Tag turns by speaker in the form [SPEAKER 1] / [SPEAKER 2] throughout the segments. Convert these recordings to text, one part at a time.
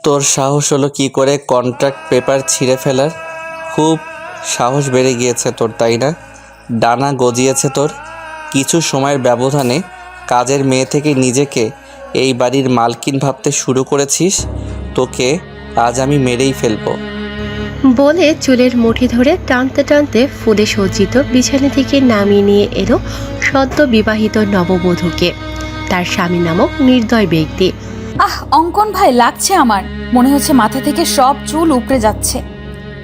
[SPEAKER 1] তোর সাহস হলো কি করে কন্ট্রাক্ট পেপার ছিঁড়ে ফেলার? খুব সাহস বেড়ে গিয়েছে তোর, তাই না? ডানা গজিয়েছে তোর। কিছু সময়ের ব্যবধানে কাজের মেয়ে থেকে নিজেকে এই বাড়ির মালকিন ভাবতে শুরু করেছিস। তোকে আজ আমি মেরেই ফেলবো।
[SPEAKER 2] বলে চুলের মুঠি ধরে টানতে টানতে ফুলে সজ্জিত বিছানা থেকে নামিয়ে নিয়ে এলো সদ্য বিবাহিত নববধূকে, তার স্বামী নামক নির্দয় ব্যক্তি।
[SPEAKER 3] অঙ্কন ভাই, লাগছে আমার। মনে হচ্ছে মাথা থেকে সব চুল উপড়ে যাচ্ছে।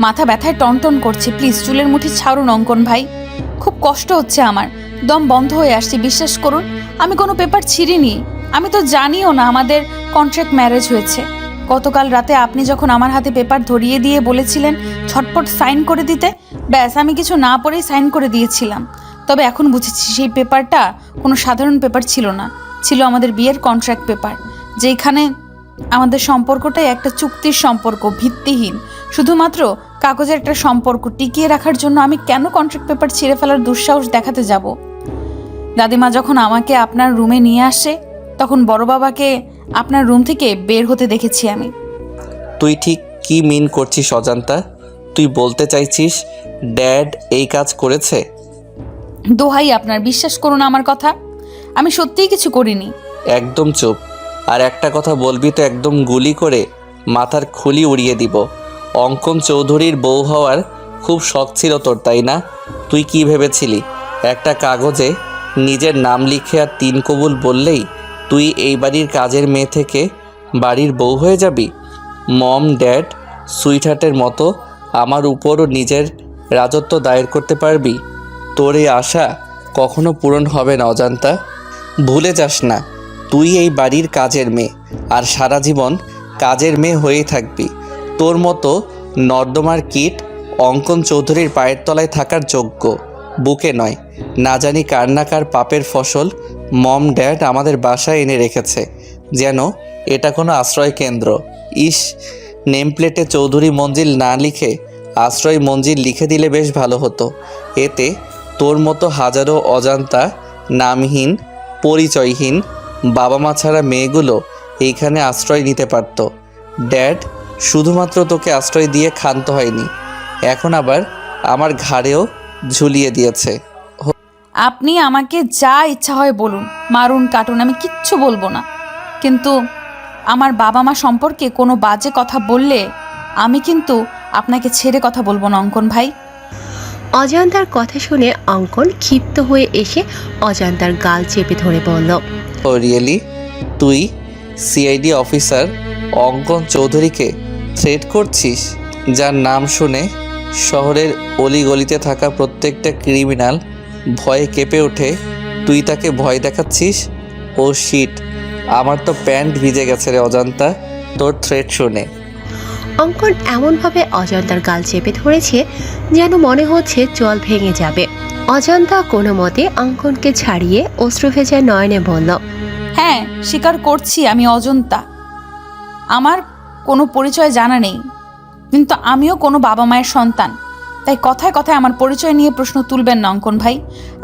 [SPEAKER 3] মাথা ব্যথায় টনটন করছে। প্লিজ চুলের মুঠি ছাড়ুন অঙ্কন ভাই। খুব কষ্ট হচ্ছে আমার, দম বন্ধ হয়ে আসছে। বিশ্বাস করুন, আমি কোনো পেপার ছিঁড়িনি। আমি তো জানিও না আমাদের কন্ট্রাক্ট ম্যারেজ হয়েছে। গতকাল রাতে আপনি যখন আমার হাতে পেপার ধরিয়ে দিয়ে বলেছিলেন ঝটপট সাইন করে দিতে, ব্যাস আমি কিছু না পড়েই সাইন করে দিয়েছিলাম। তবে এখন বুঝেছি সেই পেপারটা কোনো সাধারণ পেপার ছিল না, ছিল আমাদের বিয়ের কন্ট্রাক্ট পেপার, যেখানে আমাদের সম্পর্কটাই একটা চুক্তির সম্পর্ক, ভিত্তিহীন, শুধুমাত্র কাগজের একটা সম্পর্ক টিকিয়ে রাখার জন্য আমি কেন কন্ট্রাক্ট পেপার ছিঁড়ে ফেলার দুঃসাহস দেখাতে যাব? দাদিমা যখন আমাকে আপনার রুমে নিয়ে আসে, তখন বড় বাবাকে আপনার রুম থেকে বের হতে দেখেছি আমি।
[SPEAKER 1] তুই ঠিক কি মিন করছিস অজান্তা? তুই বলতে চাইছিস ড্যাড এই কাজ করেছে?
[SPEAKER 3] দোহাই আপনার, বিশ্বাস করুন আমার কথা, আমি সত্যিই কিছু করিনি।
[SPEAKER 1] একদম চুপ। আর একটা কথা বলবি তো একদম গুলি করে মাথার খুলি উড়িয়ে দিব। অঙ্কন চৌধুরীর বউ হওয়ার খুব শখ ছিল তোর, তাই না? তুই কি ভেবেছিলি একটা কাগজে নিজের নাম লিখে আর 3 কবুল বললেই তুই এই বাড়ির কাজের মেয়ে থেকে বাড়ির বউ হয়ে যাবি? মম ড্যাড সুইটহার্টের মতো আমার উপরও নিজের রাজত্ব দায়ের করতে পারবি? তোর এই আশা কখনো পূরণ হবে না অজান্তা। ভুলে যাস না, তুই এই বাড়ির কাজের মেয়ে, আর সারা জীবন কাজের মেয়ে হয়েই থাকবি। তোর মতো নর্দমার কীট অঙ্কন চৌধুরীর পায়ের তলায় থাকার যোগ্য বুকে নয়। না জানি কার না কার পাপের ফসল মম ড্যাড আমাদের বাসায় এনে রেখেছে, যেন এটা কোনো আশ্রয় কেন্দ্র। ইস, নেম প্লেটে চৌধুরী মঞ্জিল না লিখে আশ্রয় মঞ্জিল লিখে দিলে বেশ ভালো হতো। এতে তোর মতো হাজারো অজান্তা, নামহীন, পরিচয়হীন বাবা মা ছাড়া মেয়েগুলো এইখানে আশ্রয় নিতে পারত। ড্যাড শুধুমাত্র তোকে আশ্রয় দিয়ে ক্ষান্ত হয়নি, এখন আবার আমার ঘাড়েও ঝুলিয়ে দিয়েছে।
[SPEAKER 3] আপনি আমাকে যা ইচ্ছা হয় বলুন, মারুন কাটুন, আমি কিচ্ছু বলবো না। কিন্তু আমার বাবা মা সম্পর্কে কোনো বাজে কথা বললে আমি কিন্তু আপনাকে ছেড়ে কথা বলবো না অঙ্কন ভাই।
[SPEAKER 2] অজান্তার কথা শুনে অঙ্কন ক্ষিপ্ত হয়ে এসে অজান্তার গাল চেপে ধরে বলল,
[SPEAKER 1] ও রিয়েলি? তুই সিআইডি অফিসার অঙ্কন চৌধুরীকে থ্রেট করছিস, যার নাম শুনে শহরের অলিগলিতে থাকা প্রত্যেকটা ক্রিমিনাল ভয়ে কেঁপে ওঠে? তুই তাকে ভয় দেখাচ্ছিস? ও শিট, আমার তো প্যান্ট ভিজে গেছে রে অজান্তা তোর থ্রেট শুনে।
[SPEAKER 2] অঙ্কন এমনভাবে অজান্তার গাল চেপে ধরেছে যেন মনে হচ্ছে জল ভেঙে যাবে। অজান্তা কোনো মতে অঙ্কনকে ছাড়িয়ে অশ্রুভেজা নয়নে বলল,
[SPEAKER 3] হ্যাঁ, স্বীকার করছি আমি অজন্তা। আমার কোনো পরিচয় জানা নেই, কিন্তু আমিও কোনো বাবা মায়ের সন্তান। তাই কথায় কথায় আমার পরিচয় নিয়ে প্রশ্ন তুলবেন না অঙ্কন ভাই।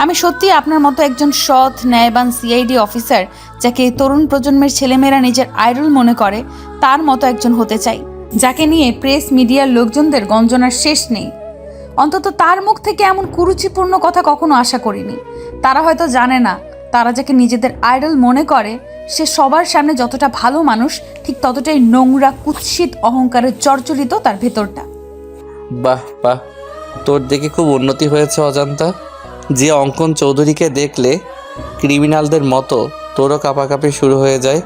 [SPEAKER 3] আমি সত্যিই আপনার মতো একজন সৎ ন্যায়বান সিআইডি অফিসার, যাকে এই তরুণ প্রজন্মের ছেলেমেয়েরা নিজের আইডল মনে করে, তার মতো একজন হতে চাই, যাকে নিয়ে প্রেস মিডিয়ার লোকজনদের গঞ্জনার শেষ নেই। অন্তত তার মুখ থেকে এমন কুরুচিপূর্ণ কথা কখনো আশা করিনি। তারা হয়তো জানে না, তারা যাকে নিজেদের আইডল মনে করে সে সবার সামনে যতটা ভালো মানুষ, ঠিক ততটাই নোংরা, কুৎসিত, অহংকারে জর্জরিত তার ভেতরটা।
[SPEAKER 1] বাহ বাহ, তোর দেখে খুব উন্নতি হয়েছে অজান্তা। যে অঙ্কন চৌধুরীকে দেখলে ক্রিমিনালদের মতো তোরও কাঁপাকাঁপি শুরু হয়ে যায়।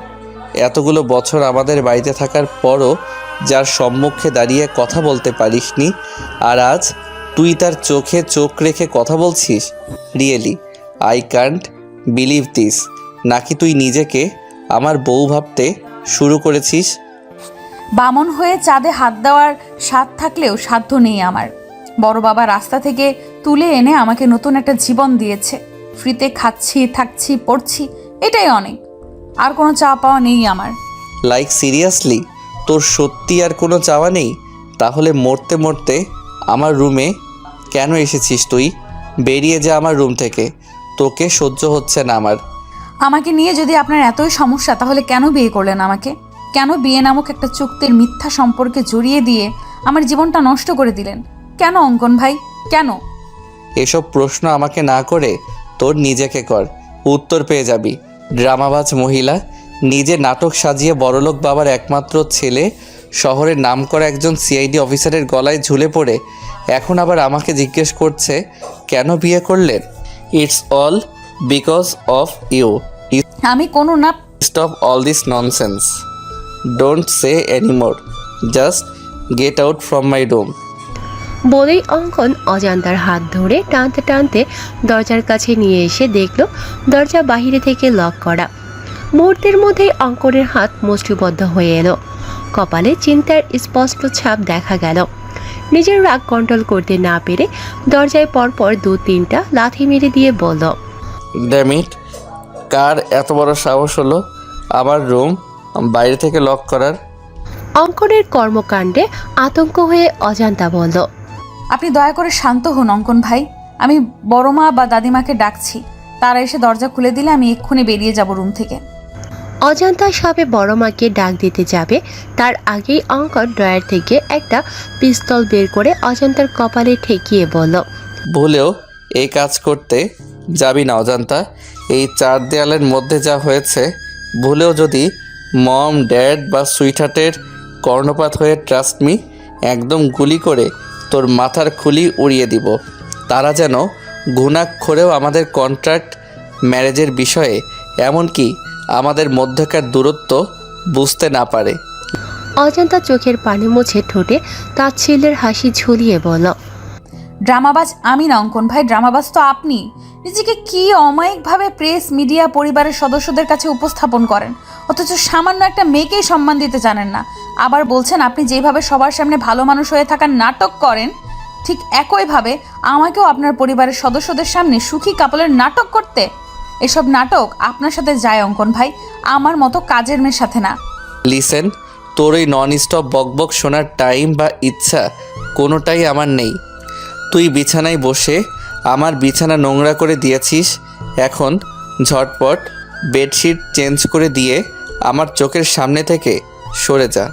[SPEAKER 1] এতগুলো বছর আমাদের বাড়িতে থাকার পরও যার সম্মুখে দাঁড়িয়ে কথা বলতে পারিসনি, আর আজ তুই তার চোখে চোখ রেখে কথা বলছিস? Really I can't believe this. নাকি তুই নিজেকে আমার বউ ভাবতে শুরু করেছিস?
[SPEAKER 3] বামন হয়ে চাঁদে হাত দেওয়ার স্বাদ থাকলেও সাধ্য নেই আমার। বড় বাবা রাস্তা থেকে তুলে এনে আমাকে নতুন একটা জীবন দিয়েছে। ফ্রিতে খাচ্ছি, থাকছি, পড়ছি, এটাই অনেক। আর কোনো চাওয়া পাওয়া নেই আমার।
[SPEAKER 1] লাইক সিরিয়াসলি তোর সত্যি আর কোনো চাওয়া নেই? তাহলে মরতে মরতে আমার রুমে কেন এসেছিস তুই? বেরিয়ে যা আমার রুম থেকে, তোকে সহ্য হচ্ছে না আমার।
[SPEAKER 3] আমাকে নিয়ে যদি আপনার এতই সমস্যা, তাহলে কেন বিয়ে করলেন আমাকে? কেন বিয়ে নামক একটা চুক্তির মিথ্যা সম্পর্কে জড়িয়ে দিয়ে আমার জীবনটা নষ্ট করে দিলেন? কেন অঙ্কন ভাই, কেন?
[SPEAKER 1] এসব প্রশ্ন আমাকে না করে তোর নিজেকে কর, উত্তর পেয়ে যাবি। ড্রামাবাজ মহিলা, নিজে নাটক সাজিয়ে বড়লোক বাবার একমাত্র ছেলে শহরের নামকরা একজন সিআইডি অফিসারের গলায় ঝুলে পড়ে এখন আবার আমাকে জিজ্ঞেস করছে কেন বিয়ে করলেন। It's all because of you.
[SPEAKER 3] আমি কোনো না।
[SPEAKER 1] Stop all this nonsense. Don't say anymore. Just get out from my room.
[SPEAKER 2] বলেই অঙ্কন অজান্তার হাত ধরে টানতে টানতে দরজার কাছে নিয়ে এসে দেখল দরজা বাহিরে থেকে লক করা। মুহূর্তের মধ্যেই অঙ্কনের হাত মুষ্টিবদ্ধ হয়ে এলো। কপালে চিন্তার স্পষ্ট ছাপ দেখা গেল। নিজের রাগ কন্ট্রোল করতে না পেরে দরজায় পরপর 2-3টা লাথি মেরে দিয়ে বলল,
[SPEAKER 1] ড্যাম ইট, কার এত বড় সাহস হলো আমার রুম বাইরে থেকে লক করার?
[SPEAKER 2] অঙ্কনের কর্মকাণ্ডে আতঙ্ক হয়ে অজান্তা বলল,
[SPEAKER 3] আপনি দয়া করে শান্ত হন অঙ্কন ভাই। আমি বড় মা বা দাদিমাকে ডাকছি, তারা এসে দরজা খুলে দিলে আমি এক্ষুনি বেরিয়ে যাব রুম থেকে।
[SPEAKER 2] অজান্তা সবে বড় মাকে ডাক দিতে যাবে তার আগেই অঙ্কন ড্রয়ার থেকে একটা পিস্তল বের করে অজান্তার কপালে ঠেকিয়ে বলল,
[SPEAKER 1] ভুলেও এই কাজ করতে যাবি না অজান্তা। এই 4 দেয়ালের মধ্যে যা হয়েছে, ভুলেও যদি মম, ড্যাড বা সুইটহার্টের কর্ণপাত হয়ে ট্রাস্ট মি, একদম গুলি করে তোর মাথার খুলি উড়িয়ে দিব। তারা যেন ঘুণাক্ষরেও আমাদের কন্ট্রাক্ট ম্যারেজের বিষয়ে, এমনকি আমাদের মধ্যকার দূরত্ব বুঝতে না পারে।
[SPEAKER 2] অজান্তা চোখের পানি মুছে ঠোঁটে তাচ্ছিল্যের হাসি ঝুলিয়ে বলল,
[SPEAKER 3] ড্রামাবাজ আমি না অঙ্কন ভাই, ড্রামাবাজ তো আপনি। নিজেকে কি অমায়িকভাবে প্রেস, মিডিয়া, পরিবারের সদস্যদের কাছে উপস্থাপন করেন, অথচ সামান্য একটা মেয়েকেই সম্মান দিতে জানেন না। আবার বলছেন আপনি যেভাবে সবার সামনে ভালো মানুষ হয়ে থাকার নাটক করেন, ঠিক একইভাবে আমাকেও আপনার পরিবারের সদস্যদের সামনে সুখী কাপলের নাটক করতে। এসব নাটক আপনার সাথে যায় অঙ্কন ভাই, আমার মতো কাজের মেয়ের সাথে না।
[SPEAKER 1] লিসেন, তোর ওই নন স্টপ বকবক শোনার টাইম বা ইচ্ছা কোনোটাই আমার নেই। তুই বিছানায় বসে আমার বিছানা নোংরা করে দিয়েছিস, এখন ঝটপট বেডশিট চেঞ্জ করে দিয়ে আমার চোখের সামনে থেকে সরে যা।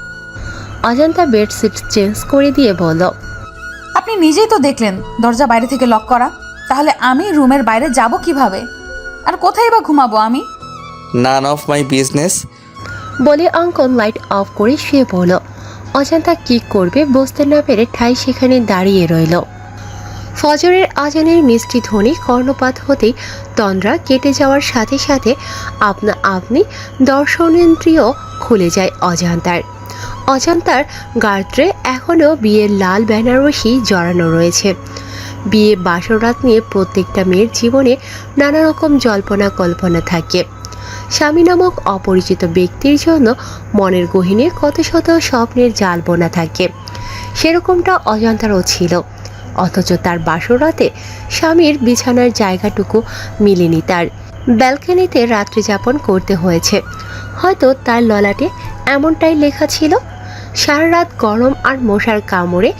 [SPEAKER 2] অজান্তা বেডশিট চেঞ্জ করে দিয়ে বলল,
[SPEAKER 3] আপনি নিজেই তো দেখলেন দরজা বাইরে থেকে লক করা, তাহলে আমি রুমের বাইরে যাব কিভাবে? আর কোথায় বা ঘুমাবো আমি?
[SPEAKER 1] None of my business.
[SPEAKER 2] বলে অঙ্কন লাইট অফ করে শুয়ে পড়ল। অজান্তা কি করবে বুঝতে না পেরে ঠাই সেখানে দাঁড়িয়ে রইল। ফজরের আজানের মিষ্টি ধ্বনি কর্ণপাত হতেই তন্দ্রা কেটে যাওয়ার সাথে সাথে আপনা আপনি দর্শনেন্দ্রিয় খুলে যায় অজান্তার। অজান্তার গাত্রে এখনও বিয়ের লাল বেনারসি জড়ানো রয়েছে। বিয়ে বাসরাত নিয়ে প্রত্যেকটা মেয়ের জীবনে নানা রকম জল্পনা কল্পনা থাকে। স্বামী নামক অপরিচিত ব্যক্তির জন্য মনের গহীনে কত শত স্বপ্নের জাল বোনা থাকে। সেরকমটা অজান্তারও ছিল, অথচ তার বাসরাতে স্বামীর বিছানার জায়গাটুকু মিলেনি। তার ব্যালকনিতে রাত্রি যাপন করতে হয়েছে। হয়তো তার ললাটে এমনটাই লেখা ছিল। সারা রাত গরম আর মশার কামড়ে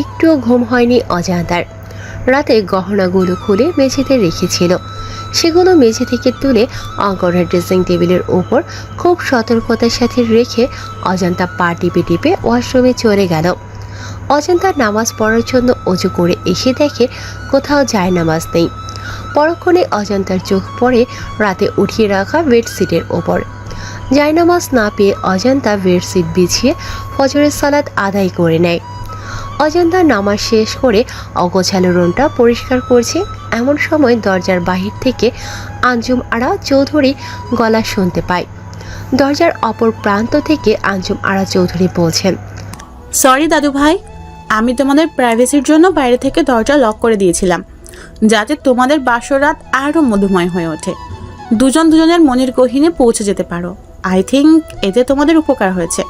[SPEAKER 2] একটুও ঘুম হয়নি অজান্তার। রাতে গহনাগুলো খুলে মেঝেতে রেখেছিল, সেগুলো মেঝে থেকে তুলে অঙ্কনের ড্রেসিং টেবিলের উপর খুব সতর্কতার সাথে রেখে অজান্তা পা টিপে টিপে ওয়াশরুমে চলে গেল। অজান্তা নামাজ পড়ার জন্য অজু করে এসে দেখে কোথাও যায় নামাজ নেই। পরক্ষণে অজান্তার চোখ পড়ে রাতে উঠিয়ে রাখা বেডশিটের ওপর। জায়নামাজ না পেয়ে অজান্তা বেডশিট বিছিয়ে ফজরের সালাত আদায় করে নেয়। অজান্তা নামাজ শেষ করে অগোছালো রুমটা পরিষ্কার করছে, এমন সময় দরজার বাহির থেকে আঞ্জুম আরা চৌধুরী গলা শুনতে পায়। দরজার অপর প্রান্ত থেকে আঞ্জুম আরা চৌধুরী বলছেন,
[SPEAKER 4] সরি দাদু ভাই, আমি তোমাদের প্রাইভেসির জন্য বাইরে থেকে দরজা লক করে দিয়েছিলাম, যাতে তোমাদের বাসরাত আরও মধুময় হয়ে ওঠে, দুজন দুজনের মনের গহীনে পৌঁছে যেতে পারো। আই থিঙ্ক এতে তোমাদের উপকার হয়েছে।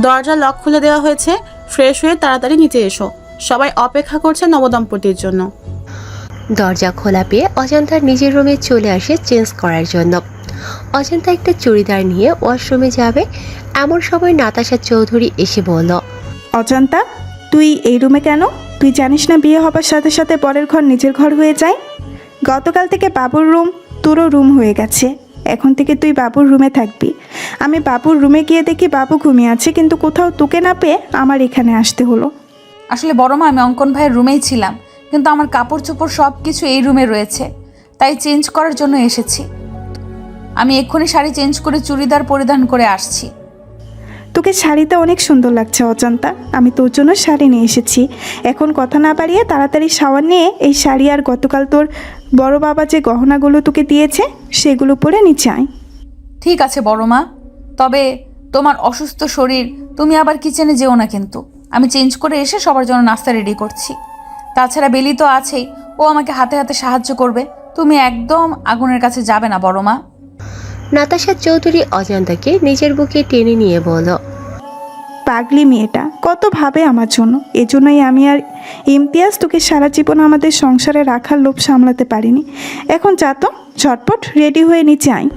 [SPEAKER 4] দরজা লক খুলে দেওয়া হয়েছে, ফ্রেশ হয়ে তাড়াতাড়ি নিচে এসো, সবাই অপেক্ষা করছে নবদম্পতির জন্য।
[SPEAKER 2] দরজা খোলা পেয়ে অজান্তা নিজের রুমে চলে আসে চেঞ্জ করার জন্য। অজান্তা একটা চুড়িদার নিয়ে ওয়াশরুমে যাবে, এমন সময় নাতাশা চৌধুরী এসে বলল,
[SPEAKER 5] অজান্তা, তুই এই রুমে কেন? তুই জানিস না বিয়ে হবার সাথে সাথে পরের ঘর নিজের ঘর হয়ে যায়? গতকাল থেকে বাবুর রুম তোরও রুম হয়ে গেছে। এখন থেকে তুই বাবুর রুমে থাকবি। আমি বাবুর রুমে গিয়ে দেখি বাবু ঘুমিয়ে আছে, কিন্তু কোথাও তোকে না পেয়ে আমার এখানে আসতে হলো।
[SPEAKER 3] আসলে বড় মা, আমি অঙ্কন ভাইয়ের রুমেই ছিলাম, কিন্তু আমার কাপড় চোপড় সব কিছু এই রুমে রয়েছে, তাই চেঞ্জ করার জন্য এসেছি। আমি এক্ষুনি শাড়ি চেঞ্জ করে চুড়িদার পরিধান করে আসছি।
[SPEAKER 5] তোকে শাড়িতে অনেক সুন্দর লাগছে অজন্তা, আমি তোর জন্য শাড়ি নিয়ে এসেছি। এখন কথা না বাড়িয়ে তাড়াতাড়ি শাওয়ার নিয়ে এই শাড়ি আর গতকাল তোর বড় বাবা যে গহনাগুলো তোকে দিয়েছে সেগুলো পরে নিচে আয়।
[SPEAKER 3] ঠিক আছে বড় মা, তবে তোমার অসুস্থ শরীর, তুমি আবার কিচেনে যেও না কিন্তু। আমি চেঞ্জ করে এসে সবার জন্য নাস্তা রেডি করছি। তাছাড়া বেলি তো আছেই, ও আমাকে হাতে হাতে সাহায্য করবে। তুমি একদম আগুনের কাছে যাবে না বড় মা।
[SPEAKER 2] নাতাশা চৌধুরী অজান্তাকে নিজের বুকে টেনে নিয়ে বলল,
[SPEAKER 5] পাগলি মেয়েটা কত ভাবে আমার জন্য, এজন্যই আমি আর ইমতিয়াজ তোকে সারা জীবন আমাদের সংসারে রাখার লোভ সামলাতে পারিনি। এখন যা তো, ঝটপট রেডি হয়ে নিচে আয়।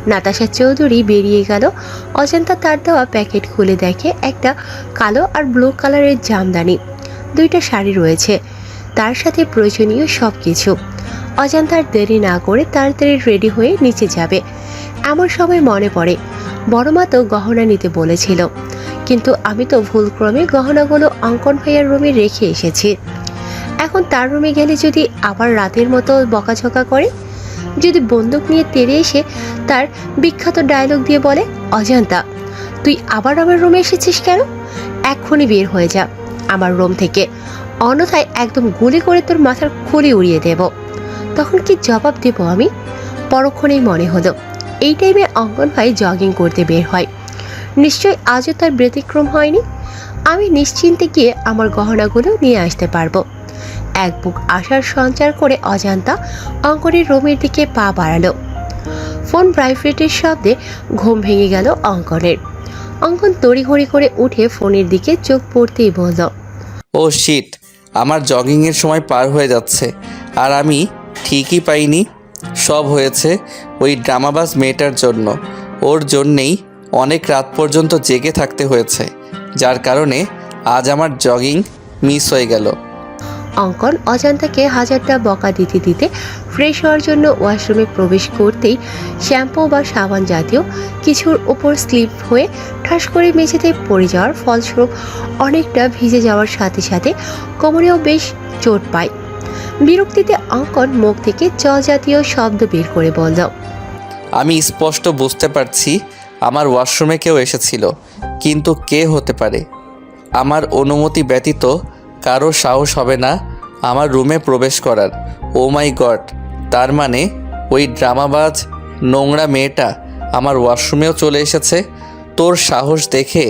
[SPEAKER 2] নাতাশা চৌধুরী বেরিয়ে গেল। অজান্তা তার দেওয়া প্যাকেট খুলে দেখে একটা কালো আর ব্লু কালারের জামদানি, 2টা শাড়ি রয়েছে, তার সাথে প্রয়োজনীয় সব কিছু। অজান্তার দেরি না করে তাড়াতাড়ি রেডি হয়ে নিচে যাবে। এমন সময় মনে পড়ে বড় মা তো গহনা নিতে বলেছিল, কিন্তু আমি তো ভুলক্রমে গহনাগুলো অঙ্কন ভাইয়ার রুমে রেখে এসেছি। এখন তার রুমে গেলে যদি আবার রাতের মতো বকাঝকা করে, যদি বন্দুক নিয়ে তেড়ে এসে তার বিখ্যাত ডায়লগ দিয়ে বলে, অজান্তা তুই আবার আমার রুমে এসেছিস কেন, এক্ষুনি বের হয়ে যা আমার রুম থেকে, অন্যথায় একদম গুলি করে তোর মাথার খুলি উড়িয়ে দেব, তখন কি জবাব দেব আমি? পরক্ষণেই মনে হলো এই টাইমে অঙ্কন ভাই জগিং করতে বের হয়, নিশ্চয় আজও তার ব্যতিক্রম হয়নি। আমি নিশ্চিন্তে গিয়ে আমার গহনাগুলো নিয়ে আসতে পারবো। এক বুক আশার সঞ্চার করে অজান্তা অঙ্কনের রুমের দিকে পা বাড়ালো। ফোন ভাইব্রেটের শব্দে ঘুম ভেঙে গেল অঙ্কনের। অঙ্কন তড়িঘড়ি করে উঠে ফোনের দিকে চোখ পড়তেই বলল,
[SPEAKER 1] ও শিট, আমার জগিংয়ের সময় পার হয়ে যাচ্ছে আর আমি ঠিকই পাইনি। সব হয়েছে ওই ড্রামাবাজ মেয়েটার জন্য। ওর জন্যেই অনেক রাত পর্যন্ত জেগে থাকতে হয়েছে, যার কারণে আজ আমার জগিং মিস হয়ে গেল।
[SPEAKER 2] অঙ্কন অজান্তাকে হাজারটা বকা দিতে দিতে ফ্রেশ হওয়ার জন্য ওয়াশরুমে প্রবেশ করতেই শ্যাম্পু বা সাবান জাতীয় কিছুর উপর স্লিপ হয়ে ঠাস করে মেঝেতে পড়ে যাওয়ার ফলস্বরূপ অনেকটা ভিজে যাওয়ার সাথে সাথে কোমরেও বেশ চোট পায়। বিরক্তিতে অঙ্কন মুখ থেকে চ জাতীয় শব্দ বের করে বলল,
[SPEAKER 1] আমি স্পষ্ট বুঝতে পারছি আমার ওয়াশরুমে কেউ এসেছিল, কিন্তু কে হতে পারে? আমার অনুমতি ব্যতীত কারো সাহস হবে না আমার রুমে প্রবেশ করার। ও মাই গড, তার মানে ওই ড্রামাবাজ নোংরা মেয়েটা আমার ওয়াশরুমেও চলে এসেছে। তোর সাহস দেখে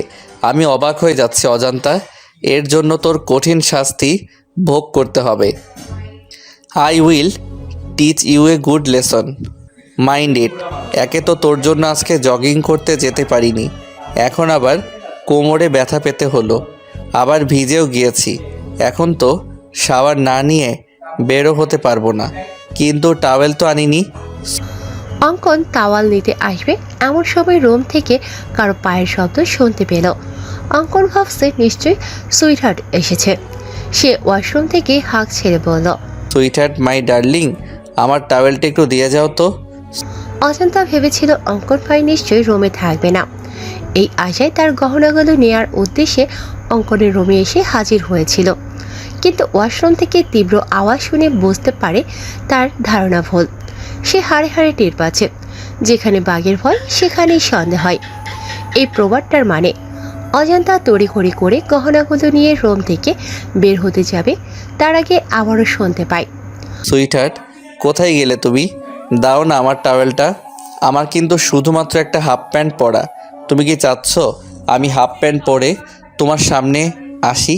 [SPEAKER 1] আমি অবাক হয়ে যাচ্ছি অজান্তা, এর জন্য তোর কঠিন শাস্তি ভোগ করতে হবে। I will teach you a good lesson, mind it. একে তো তোর জন্য আজকে জগিং করতে যেতে পারিনি, এখন আবার কোমরে ব্যথা পেতে হলো, আবার ভিজেও গিয়েছি। এখন তো শাওয়ার না নিয়ে বেরো হতে পারবো না, কিন্তু টাওয়েল তো আনিনি।
[SPEAKER 2] অঙ্কন তাওয়াল নিতে আসবে এমন সময় রুম থেকে কারো পায়ের শব্দ শুনতে পেল। অঙ্কন ভাবছে নিশ্চয়ই সুইটহার্ট এসেছে। সে ওয়াশরুম থেকে হাঁক ছেড়ে বলল,
[SPEAKER 1] সুইটহার্ট মাই ডার্লিং, আমার টাওয়েলটা একটু দিয়ে যাও তো।
[SPEAKER 2] অজান্তা ভেবেছিল অঙ্কন ভাই নিশ্চয়ই রুমে থাকবে না। এই আশায় তার গহনাগুলো নেয়ার উদ্দেশ্যে অঙ্কনের রুমে এসে হাজির হয়েছিল, কিন্তু ওয়াশরুম থেকে তীব্র আওয়াজ শুনে বুঝতে পারে তার ধারণা ভুল। সে হাড়ে হাড়ে টের পাচ্ছে, যেখানে বাঘের ভয় সেখানেই সন্দেহ হয়, এই প্রবাদটার মানে। অজান্তা তড়িঘড়ি করে গহনাগুলো নিয়ে রুম থেকে বের হতে যাবে, তার আগে আবারও শুনতে পায়,
[SPEAKER 1] সুইটহার্ট, কোথায় গেলে তুমি? দাও না আমার টাওয়েলটা। আমার কিন্তু শুধুমাত্র একটা হাফ প্যান্ট পরা। তুমি কি চাচ্ছ আমি হাফ প্যান্ট পরে তোমার সামনে আসি?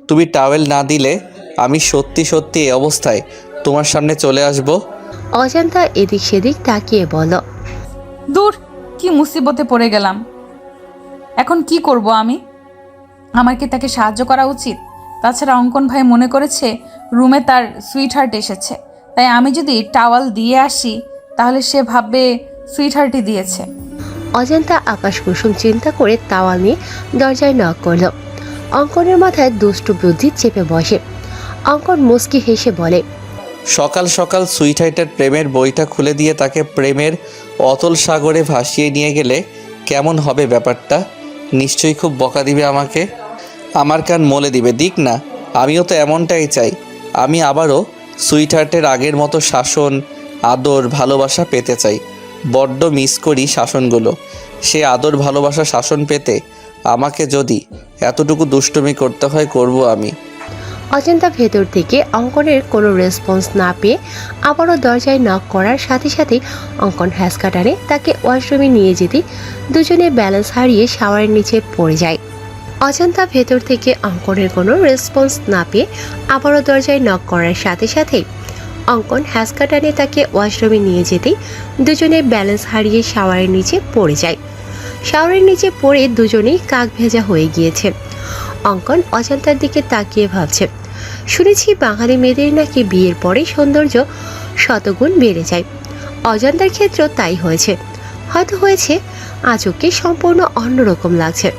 [SPEAKER 1] তুমি টাওয়েল না দিলে আমি সত্যি সত্যি এই অবস্থায় তোমার সামনে চলে আসব।
[SPEAKER 2] অজান্তা এদিক সেদিক তাকিয়ে বলল,
[SPEAKER 3] দূর, কি মুসিবতে পড়ে গেলাম। এখন কি করব আমি? আমার কি তাকে সাহায্য করা উচিত? তাছাড়া অঙ্কন ভাই মনে করেছে রুমে তার সুইটহার্ট এসেছে, তাই আমি যদি টাওয়াল দিয়ে আসি তাহলে সে ভাববে সুইটহার্টই দিয়েছে।
[SPEAKER 2] অজান্তা আকাশ কুসুম চিন্তা করে তাওয়াল নিয়ে দরজায় নক করল। অঙ্কনের মাথায় দুষ্টু বুদ্ধি চেপে বসে। অঙ্কন মুচকি হেসে বলে,
[SPEAKER 1] সকাল সকাল সুইটহার্টের প্রেমের বইটা খুলে দিয়ে তাকে প্রেমের অতল সাগরে ভাসিয়ে নিয়ে গেলে কেমন হবে ব্যাপারটা? নিশ্চয়ই খুব বকা দিবে আমাকে, আমার কান মলে দিবে। দিক না, আমিও তো এমনটাই চাই। আমি আবারও সুইটহার্টের আগের মতো শাসন, আদর, ভালোবাসা পেতে চাই। বড্ড মিস করি শাসনগুলো। সে আদর, ভালোবাসা, শাসন পেতে আমাকে যদি এতটুকু দুষ্টুমি করতে হয়, করব আমি।
[SPEAKER 2] অজান্তা ভেতর থেকে অঙ্কনের কোনো রেসপন্স না পেয়ে আবারও দরজায় নক করার সাথে সাথেই অঙ্কন হ্যাসকা টানে তাকে ওয়াশরুমে নিয়ে যেতে দুজনে ব্যালেন্স হারিয়ে শাওয়ারের নিচে পড়ে যায়। অজান্তা ভেতর থেকে অঙ্কনের কোনো রেসপন্স না পেয়ে আবারও দরজায় নক করার সাথে সাথেই অঙ্কন হ্যাসকা টানে তাকে ওয়াশরুমে নিয়ে যেতেই দুজনে ব্যালেন্স হারিয়ে শাওয়ারের নিচে পড়ে যায়। শাওয়ারের নিচে পড়ে দুজনেই কাক ভেজা হয়ে গিয়েছে। অঙ্কন অজান্তার দিকে তাকিয়ে ভাবছে, শুনেছি বাঙালি মেয়েদের নাকি বিয়ের পরে সৌন্দর্য শতগুণ বেড়ে যায়। অজান্তার ক্ষেত্রেও তাই হয়েছে। হয়তো হয়েছে আজ ওকে সম্পূর্ণ অন্যরকম লাগছে,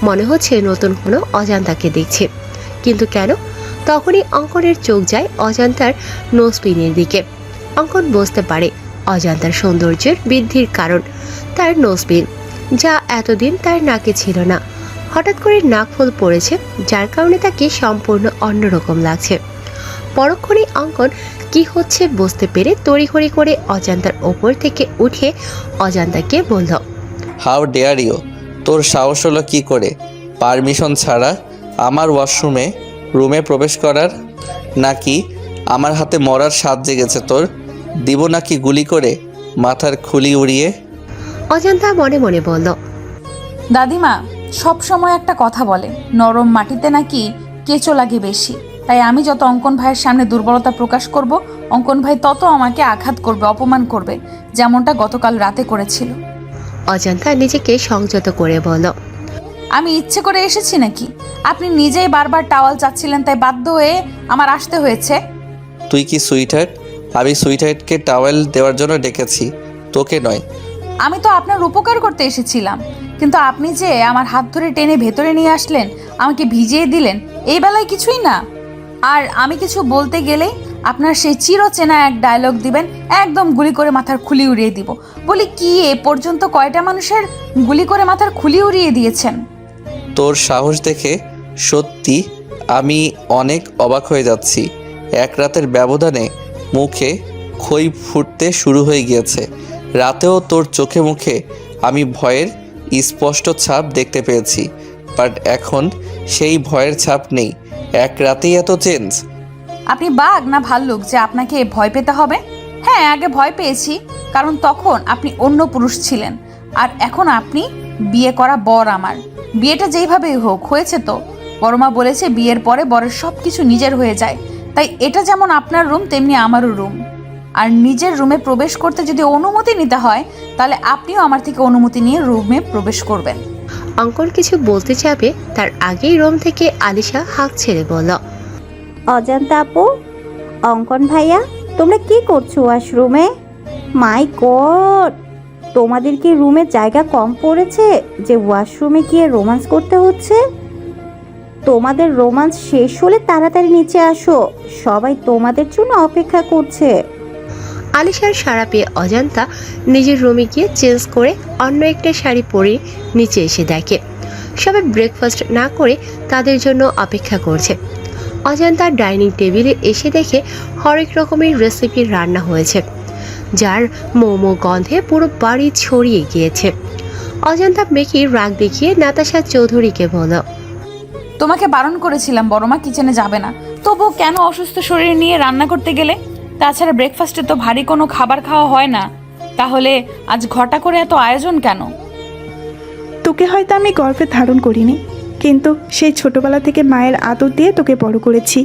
[SPEAKER 2] মনে হচ্ছে নতুন কোনো অজান্তাকে দেখছে। কিন্তু কেন? তখনই অঙ্কনের চোখ যায় অজান্তার নোজপিনের দিকে। অঙ্কন বুঝতে পারে অজান্তার সৌন্দর্যের বৃদ্ধির কারণ তার নোজপিন, যা এতদিন তার নাকে ছিল না। হঠাৎ করে নাকফুল পড়েছে, যার কারণে তাকে সম্পূর্ণ অন্যরকম লাগছে। পরক্ষণেই অঙ্কন কি হচ্ছে বুঝতে পেরে তড়িঘড়ি করে অজান্তার ওপর থেকে উঠে অজান্তাকে বলল,
[SPEAKER 1] হাউ ডেয়ার ইউ! তোর সাহস হলো কি করে পারমিশন ছাড়া আমার রুমে প্রবেশ করার? নাকি আমার হাতে মরার স্বাদ জেগেছে তোর? দিব নাকি গুলি করে মাথার খুলি উড়িয়ে?
[SPEAKER 2] অজান্তা মনে মনে বলল,
[SPEAKER 3] দাদিমা সব সময় একটা কথা বলে, নরম মাটিতে নাকি কেঁচো লাগে বেশি। তাই আমি যত অঙ্কন ভাইয়ের সামনে দুর্বলতা প্রকাশ করব, অঙ্কন ভাই তত আমাকে আঘাত করবে, অপমান করবে, যেমনটা গতকাল রাতে করেছিল।
[SPEAKER 2] অজান্তা নিজেকে সংযত করে বলল,
[SPEAKER 3] আমি ইচ্ছে করে এসেছি নাকি? আপনি নিজেই বারবার টাওয়াল চাচ্ছিলেন, তাই বাধ্য হয়ে আমার আসতে হয়েছে।
[SPEAKER 1] তুই কি সুইটহার্ট? আমি সুইটহার্টকে টাওয়েল দেওয়ার জন্য ডেকেছি, তোকে নয়।
[SPEAKER 3] আমি তো আপনার উপকার করতে এসেছিলাম, কিন্তু আপনি যে আমার হাত ধরে টেনে ভেতরে নিয়ে আসলেন, আমাকে ভিজিয়ে দিলেন, এই বেলায় কিছুই না। আর আমি কিছু বলতে গেলেই আপনার সেই চিরচেনা এক ডায়লগ দিবেন, একদম গুলি করে মাথার খুলি উড়িয়ে দিব। বলি কি, এ পর্যন্ত কয়টা মানুষের গুলি করে মাথার খুলি উড়িয়ে দিয়েছেন?
[SPEAKER 1] তোর সাহস দেখে সত্যি আমি অনেক অবাক হয়ে যাচ্ছি। এক রাতের ব্যবধানে মুখে খই ফুটতে শুরু হয়ে গিয়েছে। রাতেও তোর চোখে মুখে আমি ভয়ের স্পষ্ট ছাপ দেখতে পেয়েছি, বাট এখন সেই ভয়ের ছাপ নেই। এক রাতেই এত চেঞ্জ?
[SPEAKER 3] আপনি বাঘ না ভাল্লুক যে আপনাকে ভয় পেতে হবে? হ্যাঁ, আগে ভয় পেয়েছি, কারণ তখন আপনি অন্য পুরুষ ছিলেন, আর এখন আপনি বিয়ে করা বর। আমার বিয়েটা যেইভাবেই হোক হয়েছে তো। বড়মা বলেছে বিয়ের পরে বরের সব কিছু নিজের হয়ে যায়, তাই এটা যেমন আপনার রুম তেমনি আমারও রুম। আর নিজের রুমে প্রবেশ করতে যদি অনুমতি নিতে হয়, তাহলে আপনিও আমার থেকে অনুমতি নিয়ে রুমে প্রবেশ করবেন।
[SPEAKER 2] অঙ্কন কিছু বলতে যাবে তার আগেই রুম থেকে আলিশা হাঁক ছেড়ে বলল,
[SPEAKER 6] অজান্তা আপু, অঙ্কন ভাইয়া, তোমরা কি করছো ওয়াশরুমে? মাই গড, তোমাদের কি রুমে জায়গা কম পড়েছে যে ওয়াশরুমে গিয়ে রোম্যান্স করতে হচ্ছে? তোমাদের রোম্যান্স শেষ হলে তাড়াতাড়ি নিচে আসো, সবাই তোমাদের জন্য অপেক্ষা করছে।
[SPEAKER 2] আলিশার সাড়া পেয়ে অজান্তা নিজের রুমে গিয়ে চেঞ্জ করে অন্য একটা শাড়ি পরে নিচে এসে দেখে সবাই ব্রেকফাস্ট না করে তাদের জন্য অপেক্ষা করছে। অজান্তা ডাইনিং টেবিলে এসে দেখে হরেক রকমের রেসিপির রান্না হয়েছে, যার মোমো গন্ধে পুরো বাড়ি ছড়িয়ে গিয়েছে। অজান্তা মেকি রাগ দেখিয়ে নাতাশা চৌধুরীকে বলল,
[SPEAKER 3] তোমাকে বারণ করেছিলাম বড়মা কিচেনে যাবে না, তবু কেন অসুস্থ শরীর নিয়ে রান্না করতে গেলে? তাছাড়া ব্রেকফাস্টে তো ভারী কোনো খাবার খাওয়া হয় না, তাহলে আজ ঘটা করে এত আয়োজন কেন?
[SPEAKER 5] তোকে হয়তো আমি গর্ভে ধারণ করিনি, কিন্তু সেই ছোটবেলা থেকে মায়ের আদর দিয়ে তোকে বড় করেছি।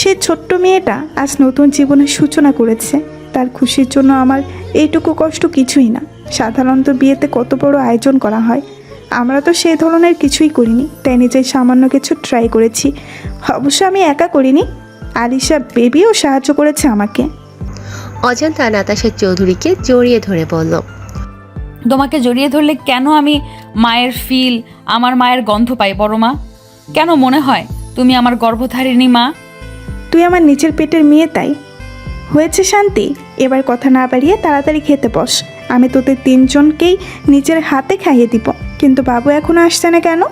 [SPEAKER 5] সেই ছোট্ট মেয়েটা আজ নতুন জীবনের সূচনা করেছে, তার খুশির জন্য আমার এইটুকু কষ্ট কিছুই না। সাধারণত বিয়েতে কত বড় আয়োজন করা হয়, আমরা তো সেই ধরনের কিছুই করিনি, তাই নিজের সামান্য কিছু ট্রাই করেছি। অবশ্য আমি একা করিনি, আলিশা বেবিও সাহায্য করেছে আমাকে।
[SPEAKER 2] অজান্তা নাতাশা চৌধুরীকে জড়িয়ে ধরে বলল,
[SPEAKER 3] তোমাকে জড়িয়ে ধরলে কেন আমি মায়ের ফিল, আমার মায়ের গন্ধ পাই বড়মা? কেন মনে হয় তুমি আমার গর্ভধারিণী মা?
[SPEAKER 5] তুই আমার নিচের পেটের মেয়ে, তাই হয়েছে। শান্তি, এবার কথা না বাড়িয়ে তাড়াতাড়ি খেতে বস, আমি তোদের তিনজনকেই নিজের হাতে খাইয়ে দিব, কিন্তু বাবু এখনো আসছে না কেন?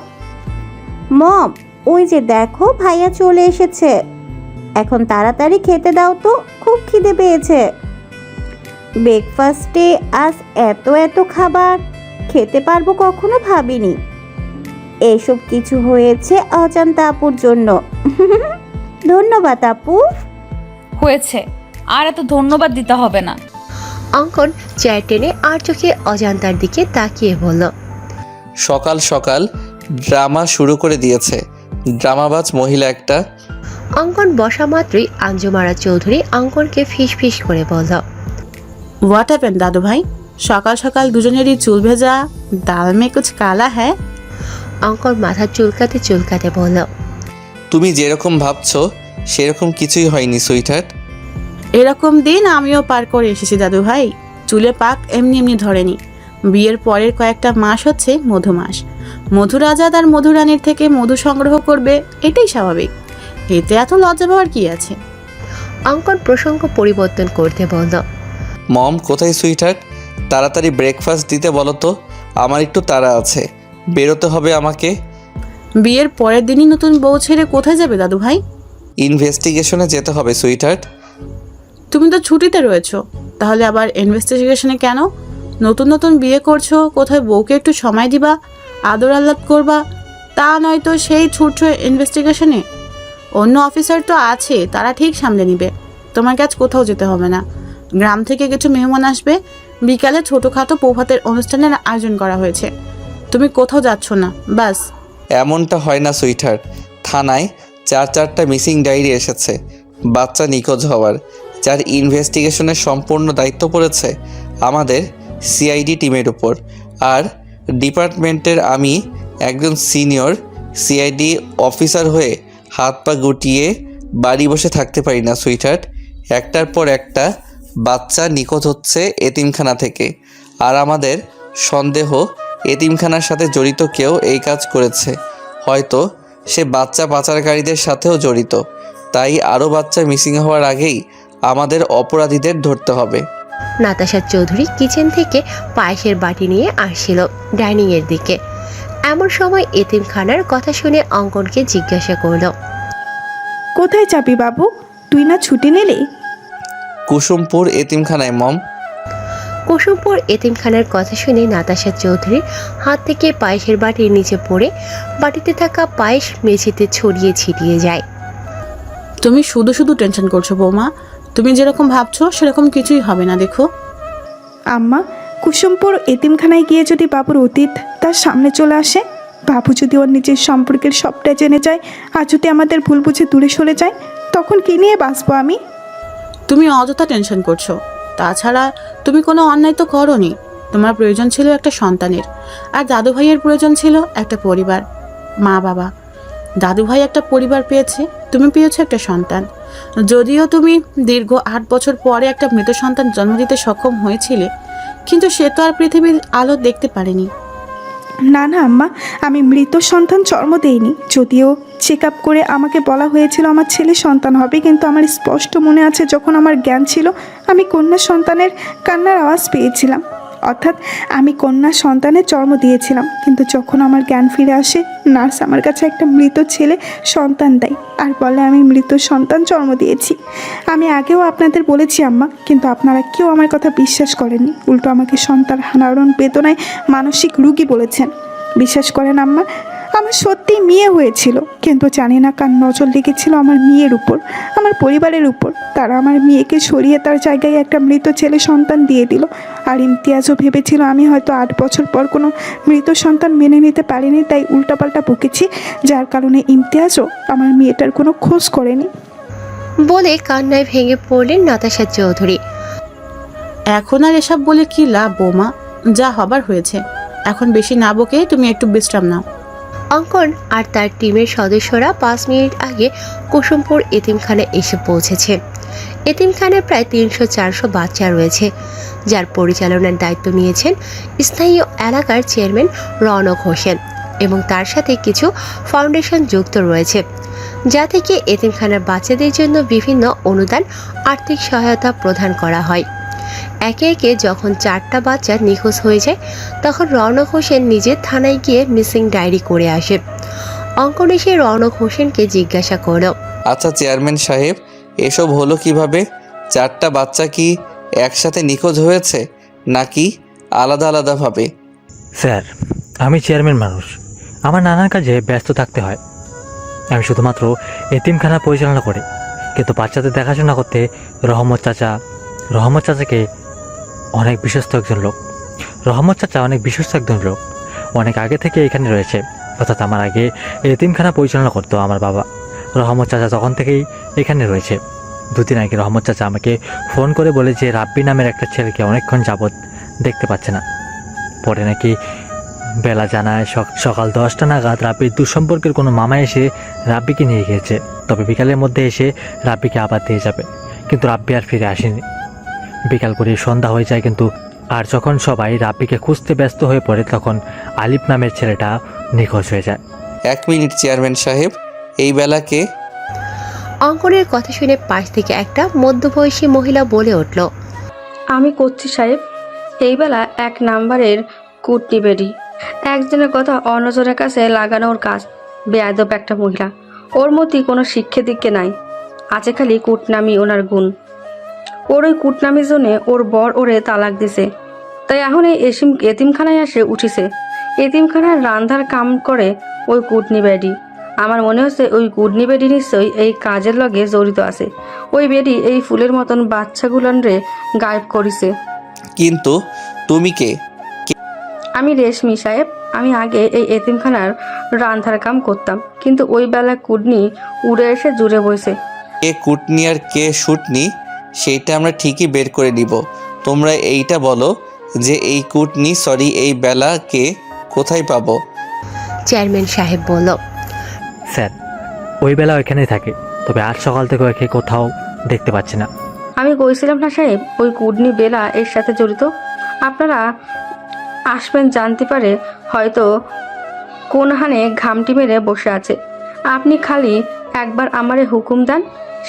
[SPEAKER 6] মম, ওই যে দেখো ভাইয়া চলে এসেছে। এখন তাড়াতাড়ি খেতে দাও তো, খুব খিদে পেয়েছে। ব্রেকফাস্টে আজ এত এত খাবার খেতে পারবো কখনো ভাবিনি। এসব কিছু হয়েছে অজান্তা আপুর জন্য। ধন্যবাদ আপু।
[SPEAKER 3] হয়েছে, আর এত ধন্যবাদ দিতে হবে না।
[SPEAKER 2] অঙ্কন চেয়ার টেনে আর চোখে অজান্তার দিকে তাকিয়ে বলল,
[SPEAKER 1] সকাল সকাল ড্রামা শুরু করে দিয়েছে, ড্রামাবাজ মহিলা একটা।
[SPEAKER 2] অঙ্কন বসা মাত্রই আঞ্জুমারা চৌধুরী অঙ্কনকে ফিস ফিস করে বলল,
[SPEAKER 4] হোয়াট হ্যাপেন দাদু ভাই? সকাল সকাল দুজনেরই চুল ভেজা, দাল মে কুছ কালা হ্যায়।
[SPEAKER 2] অঙ্কন মাথা চুলকাতে চুলকাতে বলল,
[SPEAKER 1] তুমি যেরকম ভাবছো সেরকম কিছুই হয়নি সুইটহার্ট।
[SPEAKER 4] এরকম দিন আমিও পার করে এসেছি দাদু ভাই। চুলে পাক এমনি এমনি ধরেনি। বিয়ের পরের কয়েকটা মাস হচ্ছে মধু মাস। মধুরাজাদ আর মধুরানীর থেকে মধু সংগ্রহ করবে, এটাই স্বাভাবিক। এতে এত লজ্জা পাওয়ার কি আছে?
[SPEAKER 2] অঙ্কন প্রসঙ্গ পরিবর্তন করতে বলল,
[SPEAKER 1] মম কোথায় সুইটহার্ট? তাড়াতাড়ি ব্রেকফাস্ট দিতে বলো তো, আমার একটু তাড়া আছে, বেরোতে হবে আমাকে।
[SPEAKER 4] বিয়ের পরের দিনই নতুন বউ ছেড়ে কোথায় যাবে দাদু ভাই?
[SPEAKER 1] ইনভেস্টিগেশনে যেতে হবে সুইটহার্ট।
[SPEAKER 4] তুমি তো ছুটিতে রয়েছো, তাহলে আবার ইনভেস্টিগেশনে কেন? নতুন নতুন বিয়ে করছো, কোথায় বউকে একটু সময় দিবা, আদর আহ্লাদ করবা, তা নয়তো সেই ছুটছো ইনভেস্টিগেশনে। অন্য অফিসার তো আছে, তারা ঠিক সামলে নিবে। তোমার কাজ কোথাও যেতে হবে না। গ্রাম থেকে কিছু মেহমান আসবে, বিকালে ছোটোখাটো প্রভাতের অনুষ্ঠানের আয়োজন করা হয়েছে। তুমি কোথাও যাচ্ছ না, বাস।
[SPEAKER 1] এমনটা হয় না সুইটহার্ট, থানায় 4টা মিসিং ডায়েরি এসেছে বাচ্চা নিখোঁজ হওয়ার, যার ইনভেস্টিগেশনের সম্পূর্ণ দায়িত্ব পড়েছে আমাদের সিআইডি টিমের উপর। আর ডিপার্টমেন্টের আমি একজন সিনিয়র সিআইডি অফিসার হয়ে হাত পা গুটিয়ে বাড়ি বসে থাকতে পারি না সুইটহার্ট। একটার পর একটা বাচ্চা নিখোঁজ হচ্ছে এতিমখানা থেকে, আর আমাদের সন্দেহ এতিমখানার সাথে জড়িত কেউ এই কাজ করেছে। হয়তো সে বাচ্চা পাচারকারীদের সাথেও জড়িত। তাই আরও বাচ্চা মিসিং হওয়ার আগেই আমাদের অপরাধীদের ধরতে হবে।
[SPEAKER 2] নাতাশা চৌধুরী কিচেন থেকে পায়েসের বাটি নিয়ে আসছিল ডাইনিং এর দিকে। এমন সময় এতিমখানার কথা শুনে অঙ্কনকে জিজ্ঞাসা করল,
[SPEAKER 5] কোথায় যাবি বাবু? তুই না ছুটি নিলি?
[SPEAKER 1] কুসুমপুর এতিমখানায় মম।
[SPEAKER 2] কুসুমপুর এতিমখানার কথা শুনে নাতাশা চৌধুরীর হাত থেকে পায়েসের বাটির নিচে পড়ে বাটিতে থাকা পায়েস মেঝেতে ছড়িয়ে ছিটিয়ে যায়।
[SPEAKER 4] তুমি শুধু শুধু টেনশন করছো বৌমা। তুমি যেরকম ভাবছো সেরকম কিছুই হবে না। দেখো
[SPEAKER 5] আম্মা, কুসুমপুর এতিমখানায় গিয়ে যদি বাবুর অতীত তার সামনে চলে আসে, বাবু যদি ওর নিজের সম্পর্কের সবটা জেনে যায়, আর যদি আমাদের ভুল বুঝে দূরে সরে যায়, তখন কি নিয়ে বাঁচবো আমি?
[SPEAKER 4] তুমি অযথা টেনশন করছো। তাছাড়া তুমি কোনো অন্যায় তো করোনি। তোমার প্রয়োজন ছিল একটা সন্তানের, আর দাদু ভাইয়ের প্রয়োজন ছিল একটা পরিবার, মা বাবা। দাদু ভাই একটা পরিবার পেয়েছে, তুমি পেয়েছো একটা সন্তান। যদিও তুমি দীর্ঘ 8 বছর পরে একটা মৃত সন্তান জন্ম দিতে সক্ষম হয়েছিলে, কিন্তু সে তো আর পৃথিবীর আলো দেখতে পারেনি।
[SPEAKER 5] না না আম্মা, আমি মৃত সন্তান জন্ম দেইনি। যদিও চেক আপ করে আমাকে বলা হয়েছিল আমার ছেলে সন্তান হবে, কিন্তু আমার স্পষ্ট মনে আছে যখন আমার জ্ঞান ছিল আমি কন্যা সন্তানের কান্নার আওয়াজ পেয়েছিলাম। অর্থাৎ আমি কন্যা সন্তানের জন্ম দিয়েছিলাম, কিন্তু যখন আমার জ্ঞান ফিরে আসে নার্স আমার কাছে একটা মৃত ছেলে সন্তান দেয় আর বলে আমি মৃত সন্তান জন্ম দিয়েছি। আমি আগেও আপনাদের বলেছি আম্মা, কিন্তু আপনারা কেউ আমার কথা বিশ্বাস করেননি। উল্টো আমাকে সন্তান হারানোর বেদনায় মানসিক রোগী বলেছেন। বিশ্বাস করেন আম্মা, আমার সত্যিই মেয়ে হয়েছিল, কিন্তু জানি না কার নজর লেগেছিল আমার মেয়ের উপর, আমার পরিবারের উপর। তারা আমার মেয়েকে সরিয়ে তার জায়গায় একটা মৃত ছেলে সন্তান দিয়ে দিল। আর ইমতিয়াজও ভেবেছিল আমি হয়তো 8 বছর পর কোনো মৃত সন্তান মেনে নিতে পারিনি, তাই উল্টাপাল্টা বকেছি, যার কারণে ইমতিয়াজও আমার মেয়েটার কোনো খোঁজ করেনি।
[SPEAKER 2] বলে কান্নায় ভেঙে পড়লেন নাতাশা চৌধুরী।
[SPEAKER 4] এখন আর এসব বলে কি লাভ বৌমা? যা হবার হয়েছে। এখন বেশি না বকে তুমি একটু বিশ্রাম নাও।
[SPEAKER 2] অঙ্কন আর তার টিমের সদস্যরা 5 মিনিট আগে কুসুমপুর এতিমখানায় এসে পৌঁছেছে। এতিমখানায় প্রায় 300-400 বাচ্চা রয়েছে, যার পরিচালনার দায়িত্ব নিয়েছেন স্থানীয় এলাকার চেয়ারম্যান রওনক হোসেন, এবং তার সাথে কিছু ফাউন্ডেশন যুক্ত রয়েছে, যা থেকে এতিমখানার বাচ্চাদের জন্য বিভিন্ন অনুদান আর্থিক সহায়তা প্রদান করা হয়। একে একে যখন 4টা বাচ্চা নিখোঁজ হয়ে যায় তখন রওনক হোসেন নিজে থানায় গিয়ে মিসিং ডায়েরি করে আসে। অঙ্কন এসে রওনক হোসেনকে জিজ্ঞাসা করল,
[SPEAKER 1] আচ্ছা চেয়ারম্যান সাহেব, এসব হলো কিভাবে? 4টা বাচ্চা কি একসাথে নিখোঁজ হয়েছে নাকি আলাদা আলাদাভাবে?
[SPEAKER 7] স্যার, আমি চেয়ারম্যান মানুষ, আমার নানার কাজে ব্যস্ত থাকতে হয়। আমি শুধুমাত্র এতিমখানা পরিচালনা করি, কিন্তু বাচ্চাদের দেখাশোনা করতে রহমত চাচাকে অনেক বিশ্বস্ত একজন লোক। রহমত চাচা অনেক বিশ্বস্ত একজন লোক, অনেক আগে থেকে এখানে রয়েছে। অর্থাৎ আমার আগে এতিমখানা পরিচালনা করতো আমার বাবা। রহমত চাচা তখন থেকেই এখানে রয়েছে। 2 দিন আগে রহমত চাচা আমাকে ফোন করে বলে যে রাব্বি নামের একটা ছেলেকে অনেকক্ষণ যাবৎ দেখতে পাচ্ছে না। পরে নাকি বেলা জানায় সকাল 10টা নাগাদ রাব্বির দুঃসম্পর্কের কোনো মামা এসে রাব্বিকে নিয়ে গিয়েছে, তবে বিকালের মধ্যে এসে রাব্বিকে আবার দিয়ে যাবে। কিন্তু রাব্বি আর ফিরে আসেনি। বিকাল করে সন্ধ্যা হয়ে যায়, কিন্তু আর যখন সবাই রাব্বিকে খুঁজতে ব্যস্ত হয়ে পড়ে তখন আলিফ নামের ছেলেটা নিখোঁজ হয়ে যায়।
[SPEAKER 1] 1 মিনিট চেয়ারম্যান সাহেব, এই বেলাকে?
[SPEAKER 2] অঙ্কনের কথা শুনে পাশ থেকে একটা মধ্যবয়সী মহিলা বলে উঠল,
[SPEAKER 8] আমি করছি সাহেব। এই বেলা 1 নাম্বারের কুটনি বেডি, একজনের কথা অন্যজনের কাছে লাগানোর কাজ। বেয়াদব একটা মহিলা, ওর মধ্যে কোনো শিক্ষে দিক্ষে নাই, আছে খালি কুটনামি ওনার গুণ। ওর ওই কুটনামির জন্যে ওর বর ওরে তালাক দিছে, তাই এখন এই এতিমখানায় আসে উঠিছে। এতিমখানার রান্ধার কাম করে ওই কুটনি বেডি। আমার মনে হচ্ছে ওই কুটনি বেডি নিশ্চয়ই এই কাজের লগে জড়িত আছে। ওই বেডি এই ফুলের মতন বাচ্চাগুলানরে গায়েব করিছে।
[SPEAKER 1] কিন্তু তুমি কে?
[SPEAKER 8] আমি রেশমি সাহেব। আমি আগে এই এতিমখানার রান্ধার কাম করতাম, কিন্তু ওই বেলা কুটনি উড়ে এসে জুড়ে বইছে।
[SPEAKER 1] কে কুটনি আর কে শুটনি সেইটা আমরা ঠিকই বের করে নিব। তোমরা এইটা বলো যে এই কুটনি এই বেলাকে কোথায় পাবো?
[SPEAKER 2] চেয়ারম্যান সাহেব বলল,
[SPEAKER 7] স্যার, ওই বেলা ওইখানেই থাকে, তবে আজ সকাল থেকে ওকে কোথাও দেখতে পাচ্ছি না।
[SPEAKER 8] আমি কইছিলাম না সাহেব, ওই কুটনি বেলা এর সাথে জড়িত। আপনারা আসবেন জানতে পারে হয়তো কোনখানে ঘামটি মেরে বসে আছে। আপনি খালি একবার আমারে হুকুম দেন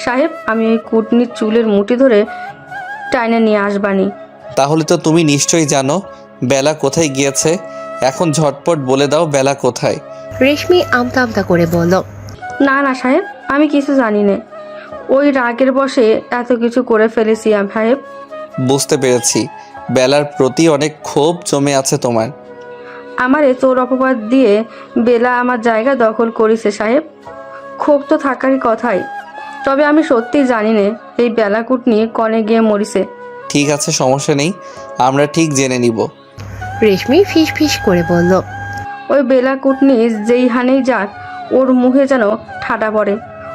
[SPEAKER 8] সাহেব, আমি ওই কুটনির চুলের মুঠি ধরে টাইনে নিয়ে আসবানি।
[SPEAKER 1] তাহলে তো তুমি নিশ্চয়ই জানো বেলা কোথায় গিয়েছে। এখন ঝটপট বলে দাও বেলা কোথায়।
[SPEAKER 2] রেশমি আমতা আমতা করে বলল,
[SPEAKER 8] না না সাহেব, আমি কিছু জানি না। ওই রাগের বশে এত কিছু করে ফেলেছি সাহেব।
[SPEAKER 1] বুঝতে পেরেছি, বেলার প্রতি অনেক ক্ষোভ জমে আছে তোমার।
[SPEAKER 8] আমারে চোর অপবাদ দিয়ে বেলা আমার জায়গা দখল করেছে সাহেব। ক্ষোভ তো থাকারই কথাই, তবে আমি সত্যিই জানি না এই বেলা কুটনি কনে গিয়ে মরিছে।
[SPEAKER 1] ঠিক আছে, সমস্যা নেই, আমরা ঠিক জেনে নিব।
[SPEAKER 2] রেশমি ফিস ফিস করে বলল,
[SPEAKER 8] ওই বেলা কুটনি যেই হানেই যাক ওর মুখে যেন ঠাটা পড়ে,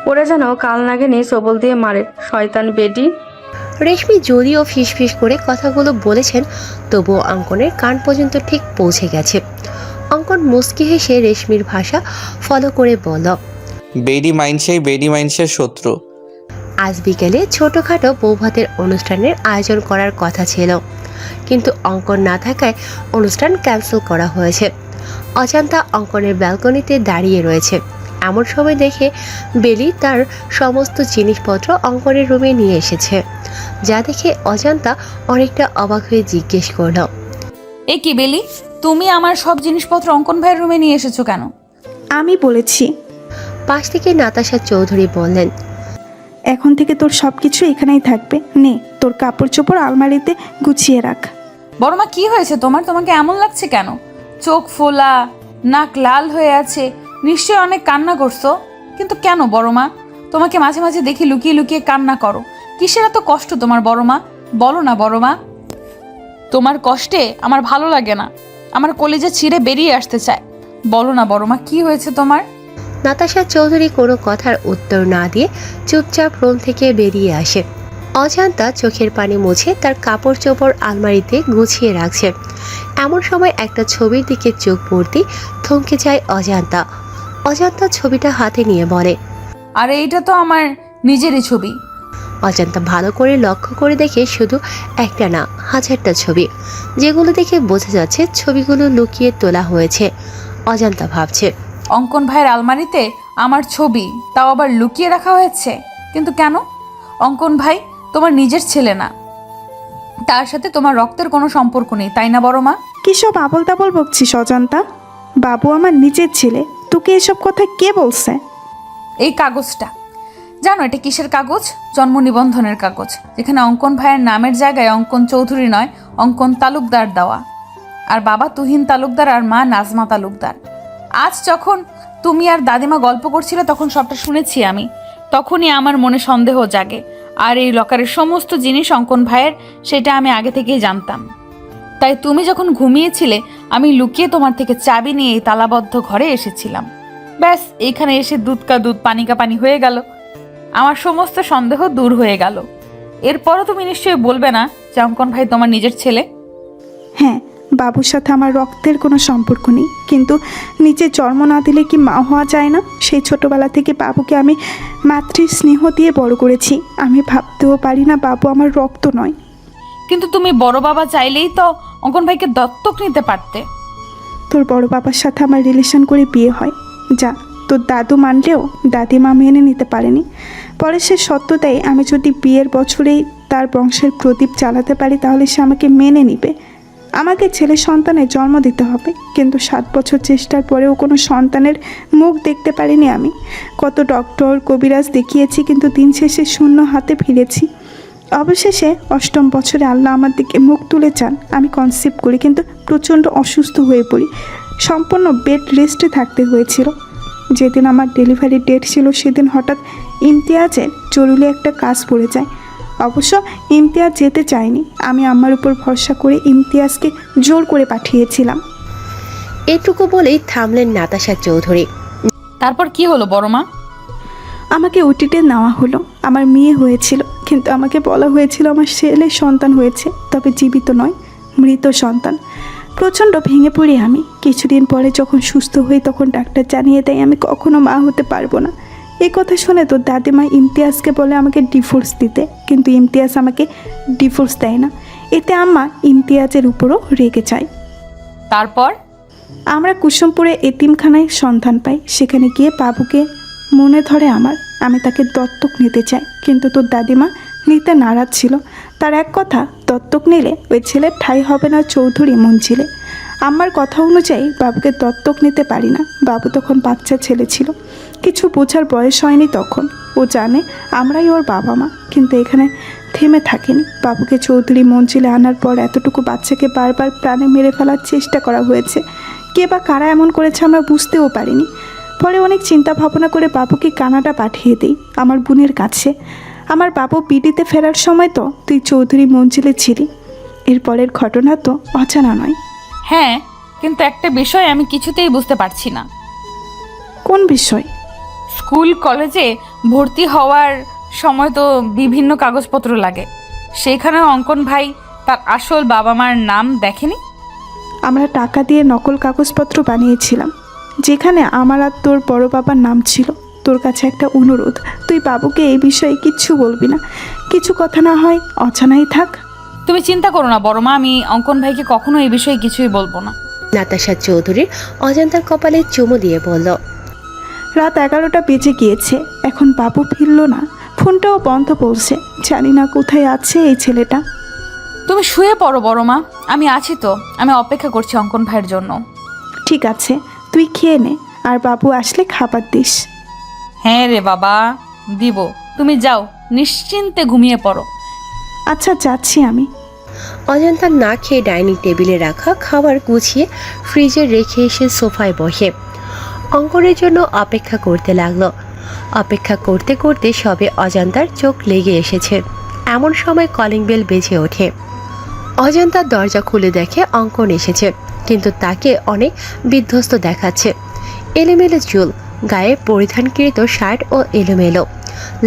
[SPEAKER 8] ওরা যেন কাল নাগিনী সবল দিয়ে মারে, শয়তান বেটি।
[SPEAKER 2] রেশমি যদিও ফিস ফিস করে কথাগুলো বলেছেন তবুও অঙ্কনের কান পর্যন্ত ঠিক পৌঁছে গেছে। অঙ্কন মুচকি হেসে রেশমির ভাষা ফলো করে বলল,
[SPEAKER 1] বেডি মাইন্সের শত্রু।
[SPEAKER 2] আজ বিকেলে ছোটোখাটো বৌভাতের অনুষ্ঠানের আয়োজন করার কথা ছিল, কিন্তু অঙ্কন না থাকায় অনুষ্ঠান ক্যান্সেল করা হয়েছে। অজান্তা অঙ্কনের ব্যালকনিতে দাঁড়িয়ে রয়েছে। এমন সময় দেখে বেলি তার সমস্ত জিনিসপত্র অঙ্কনের রুমে নিয়ে এসেছে, যা দেখে অজান্তা অনেকটা অবাক হয়ে জিজ্ঞেস করল,
[SPEAKER 3] এ কি বেলি, তুমি আমার সব জিনিসপত্র অঙ্কন ভাইয়ের রুমে নিয়ে এসেছো কেন?
[SPEAKER 5] আমি বলেছি।
[SPEAKER 2] পাশ থেকে নাতাশা চৌধুরী বললেন,
[SPEAKER 5] এখন থেকে তোর সব কিছু এখানেই থাকবে। নে, তোর কাপড় চোপড় আলমারিতে গুছিয়ে রাখ।
[SPEAKER 3] বড়মা, কি হয়েছে তোমার? তোমাকে এমন লাগছে কেন? চোখ ফোলা, নাক লাল হয়ে আছে, নিশ্চয়ই অনেক কান্না করছো। কিন্তু কেন বড়মা? তোমাকে মাঝে মাঝে দেখি লুকিয়ে লুকিয়ে কান্না করো। কিসের এত কষ্ট তোমার বড়মা? বলো না বড়মা। তোমার কষ্টে আমার ভালো লাগে না, আমার কলিজা ছিঁড়ে বেরিয়ে আসতে চায়। বলো না বড়মা, কি হয়েছে তোমার?
[SPEAKER 2] নাতাশা চৌধুরী কোনো কথার উত্তর না দিয়ে চুপচাপ রুম থেকে বেরিয়ে আসে। অজান্তা চোখের পানি মুছে তার কাপড় চোপড় আলমারিতে গুছিয়ে রাখছে। এমন সময় একটা ছবির দিকে চোখ পড়তেই থমকে যায় অজান্তা। অজান্তা ছবিটা হাতে নিয়ে বলে,
[SPEAKER 3] আরে এইটা তো আমার নিজেরই ছবি।
[SPEAKER 2] অজান্তা ভালো করে লক্ষ্য করে দেখে শুধু একটা না, হাজারটা ছবি, যেগুলো দেখে বোঝা যাচ্ছে ছবিগুলো লুকিয়ে তোলা হয়েছে। অজান্তা ভাবছে,
[SPEAKER 3] অঙ্কন ভাইয়ের আলমারিতে আমার ছবি, তাও আবার লুকিয়ে রাখা হয়েছে। কিন্তু কেন? অঙ্কন ভাই তোমার নিজের ছেলে না, তার সাথে তোমার রক্তের কোনো সম্পর্ক নেই, তাই না বড় মা?
[SPEAKER 5] কী সব আবল তাবল বকছিস অজন্তা? বাবু আমার নিজের ছেলে, তোকে এসব কথা কে বলছে?
[SPEAKER 3] এই কাগজটা জানো এটা কিসের কাগজ? জন্ম নিবন্ধনের কাগজ, যেখানে অঙ্কন ভাইয়ের নামের জায়গায় অঙ্কন চৌধুরী নয়, অঙ্কন তালুকদার দেওয়া। আর বাবা তুহিন তালুকদার আর মা নাজমা তালুকদার। আজ যখন তুমি আর দাদিমা গল্প করছিলে তখন সবটা শুনেছি আমি। তখনই আমার মনে সন্দেহ জাগে। আর এই লকারের সমস্ত জিনিস অঙ্কন ভাইয়ের, সেটা আমি আগে থেকেই জানতাম। তাই তুমি যখন ঘুমিয়েছিলে আমি লুকিয়ে তোমার থেকে চাবি নিয়ে এই তালাবদ্ধ ঘরে এসেছিলাম। ব্যাস, এইখানে এসে দুধ কা দুধ পানি কা পানি হয়ে গেল। আমার সমস্ত সন্দেহ দূর হয়ে গেল। এরপরও তুমি নিশ্চয়ই বলবে না যে অঙ্কন ভাই তোমার নিজের ছেলে?
[SPEAKER 5] হ্যাঁ, বাবুর সাথে আমার রক্তের কোনো সম্পর্ক নেই, কিন্তু নিজের জন্ম না দিলে কি মা হওয়া যায় না? সেই ছোটবেলা থেকে বাবুকে আমি মাতৃ স্নেহ দিয়ে বড় করেছি। আমি ভাবতেও পারি না বাবু আমার রক্ত নয়।
[SPEAKER 3] কিন্তু তুমি বড় বাবা চাইলেই তো অঙ্কন ভাইকে দত্তক নিতে পারতে।
[SPEAKER 5] তোর বড় বাবার সাথে আমার রিলেশন করে বিয়ে হয়, যা তোর দাদু মানলেও দাদিমা মেনে নিতে পারেনি। পরে সে সত্যতাই আমি যদি বিয়ের বছরেই তার বংশের প্রদীপ জ্বালাতে পারি তাহলে সে আমাকে মেনে নিবে। আমাকে ছেলে সন্তানের জন্ম দিতে হবে, কিন্তু 7 বছর চেষ্টার পরেও কোনো সন্তানের মুখ দেখতে পারিনি আমি। কত ডক্টর কবিরাজ দেখিয়েছি, কিন্তু দিন শেষে শূন্য হাতে ফিরেছি। অবশেষে 8ম বছরে আল্লাহ আমার দিকে মুখ তুলে চান। আমি কনসিভ করি, কিন্তু প্রচণ্ড অসুস্থ হয়ে পড়ি। সম্পূর্ণ বেড রেস্টে থাকতে হয়েছিল। যেদিন আমার ডেলিভারি ডেট ছিল সেদিন হঠাৎ ইমতিয়াজের জরুরি একটা কাজ পড়ে যায়। অবশ্য ইমতিয়াজ যেতে চায়নি, আমি আমার উপর ভরসা করে ইমতিয়াজকে জোর করে পাঠিয়েছিলাম।
[SPEAKER 2] এটুকু বলেই থামলেন নাতাশা চৌধুরী।
[SPEAKER 3] তারপর কি হলো বড় মা?
[SPEAKER 5] আমাকে ওটিতে নেওয়া হলো। আমার মেয়ে হয়েছিল, কিন্তু আমাকে বলা হয়েছিল আমার ছেলে সন্তান হয়েছে, তবে জীবিত নয়, মৃত সন্তান। প্রচণ্ড ভেঙে পড়ি আমি। কিছুদিন পরে যখন সুস্থ হই তখন ডাক্তার জানিয়ে দেয় আমি কখনো মা হতে পারবো না। এই কথা শুনে তো দাদিমা ইমতিয়াজকে বলে আমাকে ডিভোর্স দিতে, কিন্তু ইমতিয়াজ আমাকে ডিভোর্স দেয় না। এতে আম্মা ইমতিয়াজের উপরও রেগে যায়।
[SPEAKER 3] তারপর
[SPEAKER 5] আমরা কুসুমপুরে এতিমখানায় সন্ধান পাই। সেখানে গিয়ে বাবুকে মনে ধরে আমার। আমি তাকে দত্তক নিতে চাই, কিন্তু তোর দাদিমা নিতে নারাজ ছিল। তার এক কথা, দত্তক নিলে ওই ছেলের ঠাঁই হবে না চৌধুরী মঞ্জিলে। আমার কথা অনুযায়ী বাবুকে দত্তক নিতে পারি না। বাবু তখন বাচ্চা ছেলে ছিল, কিছু বোঝার বয়স হয়নি তখন। ও জানে আমরাই ওর বাবা মা, কিন্তু এখানে থেমে থাকেনি। বাবুকে চৌধুরী মঞ্জিলে আনার পর এতটুকু বাচ্চাকে বারবার প্রাণে মেরে ফেলার চেষ্টা করা হয়েছে। কে বা কারা এমন করেছে আমরা বুঝতেও পারিনি। পরে অনেক চিন্তা ভাবনা করে বাবুকে কানাডা পাঠিয়ে দিই আমার বোনের কাছে। আমার বাবু বিডিতে ফেরার সময় তো তুই চৌধুরী মঞ্জিলে ছিলি। এরপরের ঘটনা তো অজানা নয়।
[SPEAKER 3] হ্যাঁ, কিন্তু একটা বিষয় আমি কিছুতেই বুঝতে পারছি না।
[SPEAKER 5] কোন বিষয়?
[SPEAKER 3] স্কুল কলেজে ভর্তি হওয়ার সময় তো বিভিন্ন কাগজপত্র লাগে, সেইখানে অঙ্কন ভাই তার আসল বাবা মার নাম দেখেনি?
[SPEAKER 5] আমরা টাকা দিয়ে নকল কাগজপত্র বানিয়েছিলাম, যেখানে আমার আর তোর বড় বাবার নাম ছিল। তোর কাছে একটা অনুরোধ, তুই বাবুকে এই বিষয়ে কিচ্ছু বলবি না। কিছু কথা না হয় অজানাই থাক।
[SPEAKER 3] তুমি চিন্তা করো না বড় মা, আমি অঙ্কন ভাইকে কখনো এই বিষয়ে কিছুই বলবো না।
[SPEAKER 2] নাতাশা চৌধুরীর অজান্তার কপালে চুমু দিয়ে বলল,
[SPEAKER 5] রাত 11টা বেজে গিয়েছে, এখন বাবু ফিরল না। ফোনটাও বন্ধ পড়ছে। জানি না কোথায় আছে এই ছেলেটা।
[SPEAKER 3] তুমি শুয়ে পড়ো বড় মা, আমি আছি তো। আমি অপেক্ষা করছি অঙ্কন ভাইয়ের জন্য।
[SPEAKER 5] ঠিক আছে, তুই খেয়ে নে, আর বাবু আসলে খাবার দিস।
[SPEAKER 3] হ্যাঁ রে বাবা, দিব। তুমি যাও, নিশ্চিন্তে ঘুমিয়ে পড়ো।
[SPEAKER 5] আচ্ছা, যাচ্ছি আমি।
[SPEAKER 2] অজান্তা না খেয়ে ডাইনিং টেবিলে রাখা খাবার গুছিয়ে ফ্রিজে রেখে এসে সোফায় বসে অঙ্কনের জন্য অপেক্ষা করতে লাগলো। অপেক্ষা করতে করতে সবে অজান্তার চোখ লেগে এসেছে। এমন সময় কলিং বেল বেজে ওঠে। অজান্তার দরজা খুলে দেখে অঙ্কন এসেছে, কিন্তু তাকে অনেক বিধ্বস্ত দেখাচ্ছে। এলোমেলো চুল, গায়ে পরিধানকৃত শার্ট ও এলোমেলো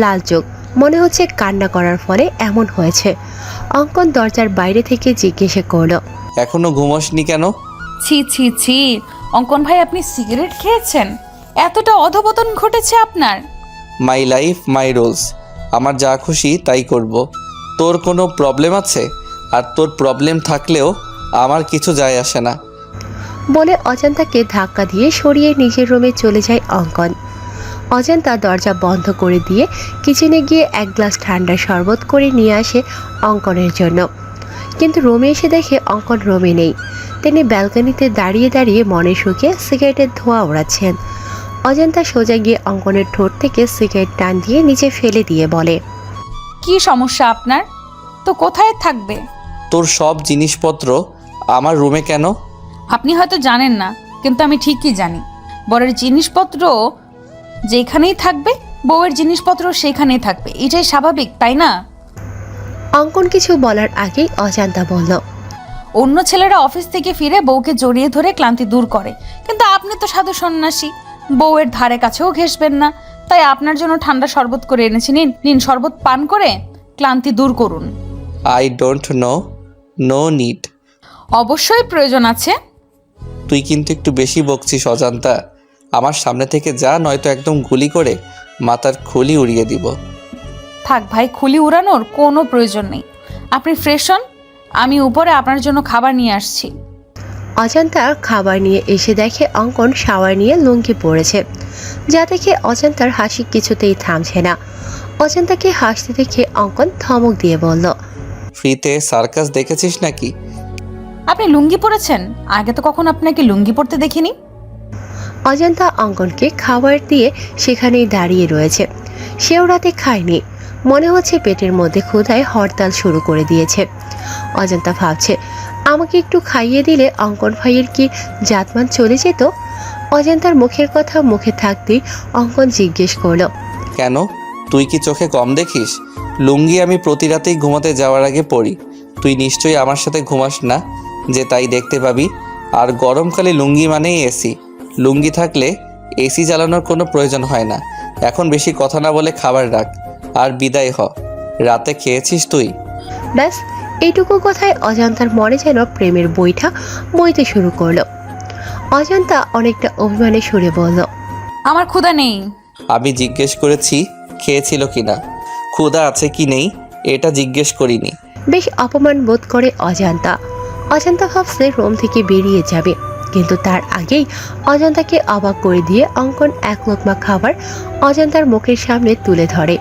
[SPEAKER 2] লাল চোখ, মনে হচ্ছে কান্না করার ফলে এমন হয়েছে। অঙ্কন দরজার বাইরে থেকে জিজ্ঞেস করলো,
[SPEAKER 1] এখনো ঘুমোসনি কেন?
[SPEAKER 3] ছি ছি ছি, অঙ্কন ভাই আপনি সিগারেট খেয়েছেন? এতটা অধপতন ঘটেছে আপনার?
[SPEAKER 1] মাই লাইফ মাই রুলস, আমার যা খুশি তাই করব। তোর কোনো প্রবলেম আছে? আর তোর প্রবলেম থাকলেও আমার কিছু যায় আসে না।
[SPEAKER 2] বলে অজান্তাকে ধাক্কা দিয়ে সরিয়ে নিজের রুমে চলে যায় অঙ্কন। অজান্তা দরজা বন্ধ করে দিয়ে কিচেনে গিয়ে 1 গ্লাস ঠান্ডা শরবত করে নিয়ে আসে অঙ্কনের জন্য। কিন্তু রুমে এসে দেখে অঙ্কন রুমে নেই। তিনি ব্যালকনিতে দাঁড়িয়ে দাঁড়িয়ে মনে সুখে সিগারেটের ধোঁয়া ওড়াচ্ছেন। অজান্তা সোজা গিয়ে অঙ্কনের ঠোঁট থেকে সিগারেট টান দিয়ে নিচে ফেলে দিয়ে বলে,
[SPEAKER 3] কি সমস্যা আপনার? তো কোথায় থাকবে?
[SPEAKER 1] তোর সব জিনিসপত্র আমার রুমে কেন?
[SPEAKER 3] আপনি হয়তো জানেন না, কিন্তু আমি ঠিকই জানি। বরের জিনিসপত্র যেখানেই থাকবে, বউয়ের জিনিসপত্র সেখানেই থাকবে। এটাই স্বাভাবিক, তাই না?
[SPEAKER 2] অঙ্কন কিছু বলার আগেই অজান্তা বলল,
[SPEAKER 3] অন্য ছেলেরা অফিস থেকে ফিরে বউকে জড়িয়ে ধরে ক্লান্তি দূর করে, কিন্তু আপনি তো সাধু সন্ন্যাসী, বউয়ের ধারে কাছেও ঘেঁষবেন না। তাই আপনার জন্য ঠান্ডা শরবত করে এনেছি, নিন নিন, শরবত পান করে ক্লান্তি দূর করুন।
[SPEAKER 1] I don't know, no need.
[SPEAKER 3] অবশ্যই প্রয়োজন আছে।
[SPEAKER 1] তুই কিন্তু একটু বেশি বকছিস অজান্তা। আমার সামনে থেকে যা, নয়তো একদম গুলি করে মাথার খুলি উড়িয়ে দিব।
[SPEAKER 3] থাক ভাই, খুলি উড়ানোর কোনো প্রয়োজন নেই। আপনি ফ্রেশ হন, আমি উপরে আপনার জন্য খাবার নিয়ে আসছি।
[SPEAKER 2] অজান্তা খাবার নিয়ে এসে দেখে অঙ্কন শাওয়ার নিয়ে লুঙ্গি পড়েছে। যা দেখে অজান্তার হাসি কিছুতেই থামছে না। অজান্তাকে হাসতে দেখে অঙ্কন ধমক দিয়ে বলল,
[SPEAKER 1] ফ্রিতে সার্কাস দেখেছিস নাকি?
[SPEAKER 3] আপনি লুঙ্গি পরেছেন? আগে তো কখন আপনাকে লুঙ্গি পরতে দেখিনি।
[SPEAKER 2] অজান্তা অঙ্কনকে খাবার দিয়ে সেখানেই দাঁড়িয়ে রয়েছে। সেও রাতে খায়নি, মনে হচ্ছে পেটের মধ্যে ক্ষুধায় হরতাল শুরু করে দিয়েছে। অজান্তা ভাবছে, আমাকে একটু খাইয়ে দিলে অঙ্কন ভাইয়ের কি জাতমান চলে যেত। অজান্তার মুখের কথা মুখে থাকতেই অঙ্কন জিজ্ঞেস করলো,
[SPEAKER 1] কেন, তুই কি চোখে কম দেখিস? লুঙ্গি আমি প্রতি রাতেই ঘুমাতে যাওয়ার আগে পরি। তুই নিশ্চয়ই আমার সাথে ঘুমাস না, যে তাই দেখতে পাবি। আর গরমকালে লুঙ্গি মানেই এসি। লুঙ্গি থাকলে এসি চালানোর কোনো প্রয়োজন হয় না। এখন বেশি কথা না বলে খাবার রাখ আর বিদায় হ। রাতে খেয়েছিস তুই?
[SPEAKER 2] ব্যাস এইটুকু কথায় অজান্তার মনে যেন প্রেমের বইটা বইতে শুরু করলো। অজান্তা অনেকটা অভিমানে সুরে বলল,
[SPEAKER 3] আমার ক্ষুধা নেই।
[SPEAKER 1] আমি জিজ্ঞেস করেছি খেয়েছিল কিনা, ক্ষুধা আছে কি নেই এটা জিজ্ঞেস করিনি।
[SPEAKER 2] বেশ অপমান বোধ করে অজান্তা। অজান্তা ভাবছে রুম থেকে বেরিয়ে যাবে, কিন্তু তার আগেই অজান্তাকে অবাক করে দিয়ে অঙ্কন এক লোকমা খাবার অজান্তার মুখের সামনে তুলে ধরে।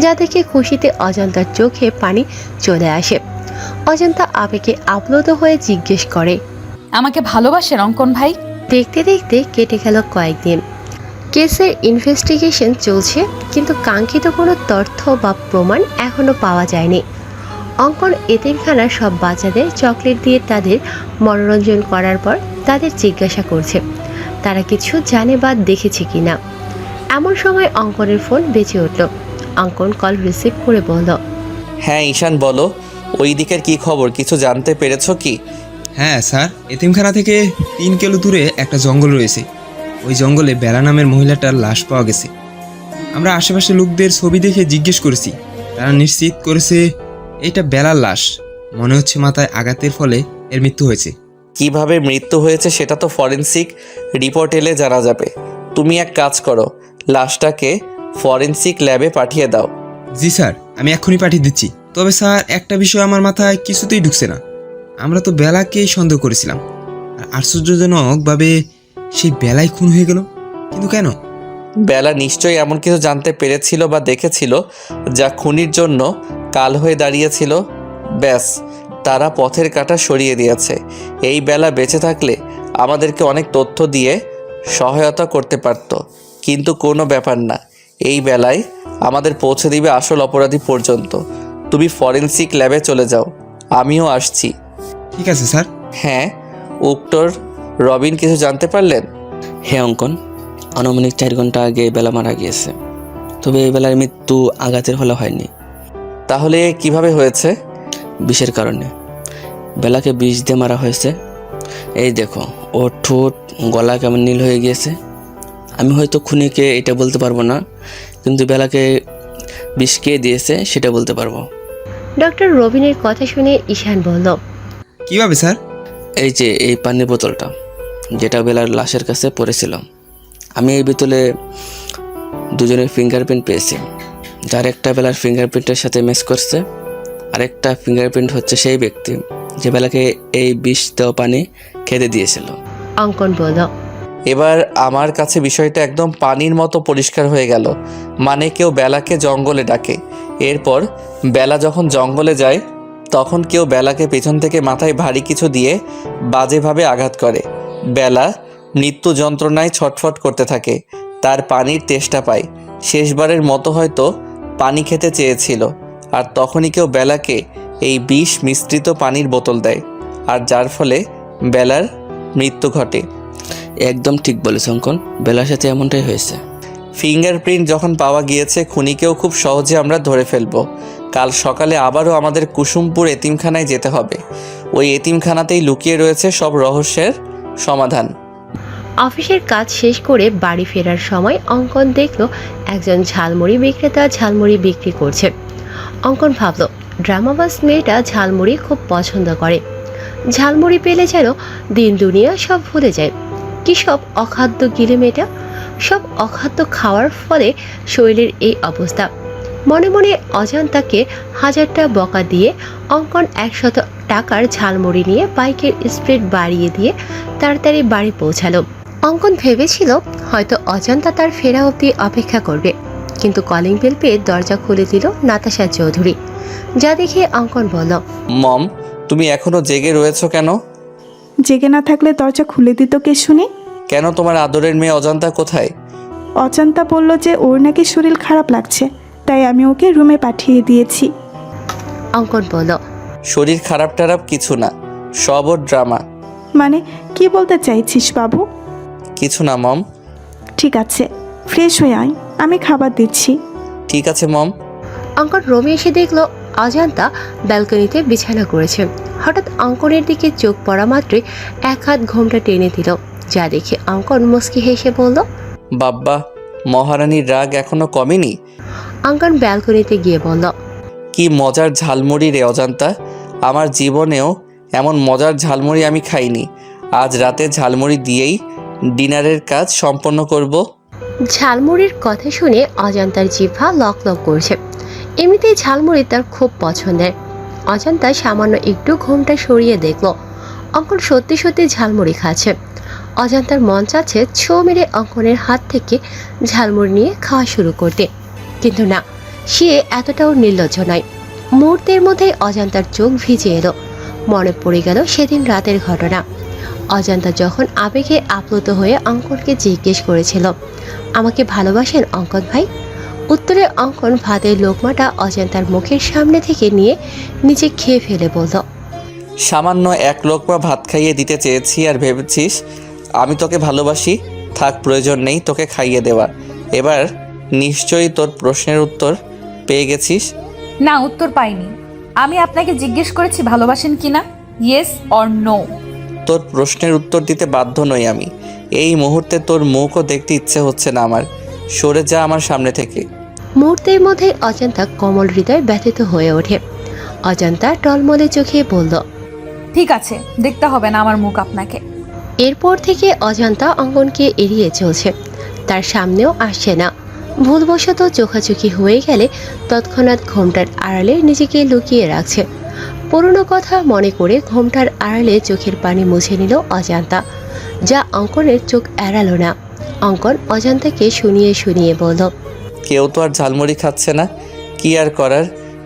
[SPEAKER 2] যা দেখে খুশিতে অজান্তার চোখে পানি চলে আসে। অজান্তা আবেগে আপ্লুত হয়ে জিজ্ঞেস করে,
[SPEAKER 3] আমাকে ভালোবাসেন অঙ্কন ভাই?
[SPEAKER 2] দেখতে দেখতে কেটে গেল কয়েকদিন। কেসের ইনভেস্টিগেশন চলছে, কিন্তু কাঙ্ক্ষিত কোনো তথ্য বা প্রমাণ এখনো পাওয়া যায়নি। অঙ্কন এতিমখানার সব বাচ্চাদের চকলেট দিয়ে তাদের মনোরঞ্জন করার পর তাদের জিজ্ঞাসা করছে তারা কিছু জানে বা দেখেছে কিনা। এমন সময় অঙ্কনের ফোন বেজে উঠল। অঙ্কন কল রিসিভ করে বলল,
[SPEAKER 1] হ্যাঁ ঈশান বলো, ওই দিকের কি খবর, কিছু জানতে পেরেছো কি?
[SPEAKER 9] হ্যাঁ স্যার, এতিমখানা থেকে 3 কিলো দূরে একটা জঙ্গল রয়েছে। ওই জঙ্গলে বেলা নামের মহিলাটার লাশ পাওয়া গেছে। আমরা আশেপাশে লোকদের ছবি দেখে জিজ্ঞেস করেছি, তারা নিশ্চিত করেছে এটা বেলার লাশ। মনে হচ্ছে মাথায় আঘাতের ফলে এর মৃত্যু হয়েছে।
[SPEAKER 1] কিভাবে মৃত্যু হয়েছে সেটা তো ফরেনসিক রিপোর্ট এলে জানা যাবে। তুমি এক কাজ করো, লাশটাকে ফরেনসিক ল্যাবে পাঠিয়ে দাও।
[SPEAKER 9] জি স্যার, আমি এক্ষুনি পাঠিয়ে দিচ্ছি। তবে স্যার, একটা বিষয় আমার মাথায় কিছুতেই ঢুকছে না। আমরা তো বেলাকেই সন্দেহ করেছিলাম, আর আশ্চর্যজনকভাবে সেই বেলাই খুন হয়ে গেল। কিন্তু কেন?
[SPEAKER 1] বেলা নিশ্চয়ই এমন কিছু জানতে পেরেছিল বা দেখেছিল যা খুনির জন্য কাল হয়ে দাঁড়িয়েছিল। ব্যাস, তারা পথের কাঁটা সরিয়ে দিয়েছে। এই বেলা বেঁচে থাকলে আমাদেরকে অনেক তথ্য দিয়ে সহায়তা করতে পারত, কিন্তু কোনো ব্যাপার না। এই বেলায় আমাদের পৌঁছে দিবে আসল অপরাধী পর্যন্ত। তুমি ফরেনসিক ল্যাবে চলে যাও, আমিও আসছি।
[SPEAKER 9] ঠিক আছে স্যার।
[SPEAKER 1] হ্যাঁ, উক্টর রবিন কিছু জানতে পারলেন?
[SPEAKER 10] হ্যাঁ অঙ্কন, আনুমানিক 4 ঘন্টা আগে বেলা মারা গিয়েছে। তবে এই বেলার মৃত্যু আঘাতের ফলে হয়নি।
[SPEAKER 1] তাহলে কিভাবে হয়েছে?
[SPEAKER 10] বিষের কারণে। বেলাকে বিষ দিয়ে মারা হয়েছে। এই দেখো, ওর ঠোঁট গলা কেমন নীল হয়ে গিয়েছে। আমি হয়তো খুনিকে এটা বলতে পারবো না, কিন্তু বেলাকে বিষ কে দিয়েছে সেটা বলতে পারবো।
[SPEAKER 2] ডক্টর রবিনের কথা শুনে ঈশান বলল,
[SPEAKER 9] কিভাবে স্যার?
[SPEAKER 10] এই যে এই পানির বোতলটা, যেটা বেলার লাশের কাছে পড়েছিল, আমি এই বোতলে দুজনের ফিঙ্গারপ্রিন্ট পেয়েছি। যার একটা বেলার ফিঙ্গারপ্রিন্টের সাথে ম্যাচ করছে, আরেকটা ফিঙ্গারপ্রিন্ট হচ্ছে সেই ব্যক্তি যে বেলাকে এই বিষ দেওয়া পানি খেতে দিয়েছিল।
[SPEAKER 2] অঙ্কন বলল,
[SPEAKER 1] এবার আমার কাছে বিষয়টা একদম পানির মতো পরিষ্কার হয়ে গেল। মানে কেউ বেলাকে জঙ্গলে ডাকে, এরপর বেলা যখন জঙ্গলে যায় তখন কেউ বেলাকে পেছন থেকে মাথায় ভারী কিছু দিয়ে বাজেভাবে আঘাত করে। বেলা মৃত্যু যন্ত্রণায় ছটফট করতে থাকে। তার পানির তেষ্টা পায়। শেষবারের মতো হয়তো পানি খেতে চেয়েছিল, আর তখনই কেউ বেলাকে এই বিষ মিশ্রিত পানির বোতল দেয়, আর যার ফলে বেলার মৃত্যু ঘটে।
[SPEAKER 10] একদম ঠিক বলেছ অঙ্কন, বেলার সাথে এমনটাই হয়েছে।
[SPEAKER 1] ফিঙ্গারপ্রিন্ট যখন পাওয়া গিয়েছে, খুনিকেও খুব সহজে আমরা ধরে ফেলবো। কাল সকালে আবারও আমাদের কুসুমপুর এতিমখানায় যেতে হবে। ওই এতিমখানাতেই লুকিয়ে রয়েছে সব রহস্যের সমাধান।
[SPEAKER 2] অফিসের কাজ শেষ করে বাড়ি ফেরার সময় অঙ্কন দেখলো একজন ঝালমুড়ি বিক্রেতা ঝালমুড়ি বিক্রি করছে। অঙ্কন ভাবলো ড্রামাবাজ মেয়েটা ঝালমুড়ি খুব পছন্দ করে। ঝালমুড়ি পেলে যেন দিন দুনিয়া সব ভুলে যায়। কি সব অখাদ্য গিলে মেয়েটা, সব অখাদ্য খাওয়ার ফলে শরীরের এই অবস্থা। মনে মনে অজান্তাকে 1000টা বকা দিয়ে অঙ্কন 100 টাকার ঝালমুড়ি নিয়ে বাইকের স্পিড বাড়িয়ে দিয়ে তাড়াতাড়ি বাড়ি পৌঁছালো। অঙ্কন ভেবেছিল হয়তো অজান্তা তার ফেরা অবধি অপেক্ষা করবে, কিন্তু কলিং বেল পেয়ে দরজা খুলে দিল নাতাশা চৌধুরী। যা দেখে অঙ্কন বলল,
[SPEAKER 1] মম, তুমি এখনো জেগে রয়েছো কেন?
[SPEAKER 5] জেগে না থাকলে দরজা খুলে দিত কে শুনি?
[SPEAKER 1] কেন, তোমার আদরের মেয়ে অজান্তা কোথায়?
[SPEAKER 5] অজান্তা বলল যে ওর নাকি শরীর খারাপ লাগছে, তাই আমি ওকে রুমে পাঠিয়ে দিয়েছি।
[SPEAKER 2] অঙ্কন বলল,
[SPEAKER 1] শরীর খারাপ টারাপ কিছু না, সব ওর ড্রামা।
[SPEAKER 5] মানে কি বলতে চাইছিস বাবু?
[SPEAKER 1] কিছু না মম।
[SPEAKER 5] ঠিক আছে, ফ্রেশ হয়ে আয়, আমি খাবার দিচ্ছি।
[SPEAKER 1] ঠিক আছে মম।
[SPEAKER 2] অঙ্কন রুমে এসে দেখলো অজান্তা ব্যালকনিতে বিছানা করেছে। হঠাৎ অঙ্কনের দিকে চোখ পড়া মাত্রই এক হাত ঘোমটা টেনে দিল। যা দেখে অঙ্কন মুচকি হেসে বলল,
[SPEAKER 1] বাব্বা, মহারানীর রাগ এখনো কমেনি?
[SPEAKER 2] অঙ্কন ব্যালকনিতে গিয়ে বলল,
[SPEAKER 1] কি মজার ঝালমুড়ি রে অজান্তা, আমার জীবনেও এমন মজার ঝালমুড়ি আমি খাইনি। আজ রাতে ঝালমুড়ি দিয়েই ডিনারের কাজ সম্পন্ন করব।
[SPEAKER 2] ঝালমুড়ির কথা শুনে অজান্তার জিহ্বা লক লক করছে। এমনিতেই ঝালমুড়ি তার খুব পছন্দের। অজান্তা সামান্য একটু ঘোমটা সরিয়ে দেখলো অঙ্কন সত্যি সত্যি ঝালমুড়ি খাচ্ছে। অজান্তার মন চাচ্ছে ছো মেরে অঙ্কনের হাত থেকে ঝালমুড়ি নিয়ে খাওয়া শুরু করতে, কিন্তু না, সে এতটাও নির্লজ্জ নয়। মুহূর্তের মধ্যেই অজান্তার চোখ ভিজে এলো। মনে পড়ে গেল সেদিন রাতের ঘটনা। অজান্তা যখন আবেগে আপ্লুত হয়ে অঙ্কনকে জিজ্ঞেস করেছিল, আমাকে ভালোবাসেন অঙ্কন ভাই? উত্তরে অঙ্কন ভাতের লোকমাটা অজান্তার মুখের সামনে থেকে নিয়ে নিচে খেয়ে ফেলে বলল,
[SPEAKER 1] সামান্য এক লোকমা ভাত খাইয়ে দিতে চেয়েছি আর ভেবেছিস আমি তোকে ভালোবাসি? থাক, প্রয়োজন নেই তোকে খাইয়ে দেওয়ার। এবার নিশ্চয়ই তোর প্রশ্নের উত্তর পেয়ে গেছিস।
[SPEAKER 3] না, উত্তর পাইনি। আমি আপনাকে জিজ্ঞেস করেছি ভালোবাসেন কিনা, ইয়েস অর নো।
[SPEAKER 1] তোর প্রশ্নের উত্তর দিতে বাধ্য নই আমি। এই মুহূর্তে তোর মুখও দেখতে ইচ্ছে হচ্ছে না আমার। সরে যা আমার সামনে থেকে।
[SPEAKER 2] মুহূর্তের মধ্যে অজান্তা কোমল হৃদয় ব্যথিত হয়ে ওঠে। অজান্তা টলমলে চোখে বলল,
[SPEAKER 3] ঠিক আছে, দেখতে হবে না আমার মুখ আপনাকে।
[SPEAKER 2] এরপর থেকে অজান্তা অঙ্কনকে এড়িয়ে চলছে, তার সামনেও আসছে না। ভুলবশত চোখাচোখি হয়ে গেলে তৎক্ষণাৎ ঘোমটার আড়ালে নিজেকে লুকিয়ে রাখছে। পুরনো কথা মনে করে ঘোমটার আড়ালে চোখের পানি মুছে নিল অজান্তা, যা অঙ্কনের চোখ এড়ালো না। অঙ্কন অজান্তাকে শুনিয়ে শুনিয়ে বলল,
[SPEAKER 1] কেউ তো আর ঝালমুড়ি খাচ্ছে না, কি আর করার,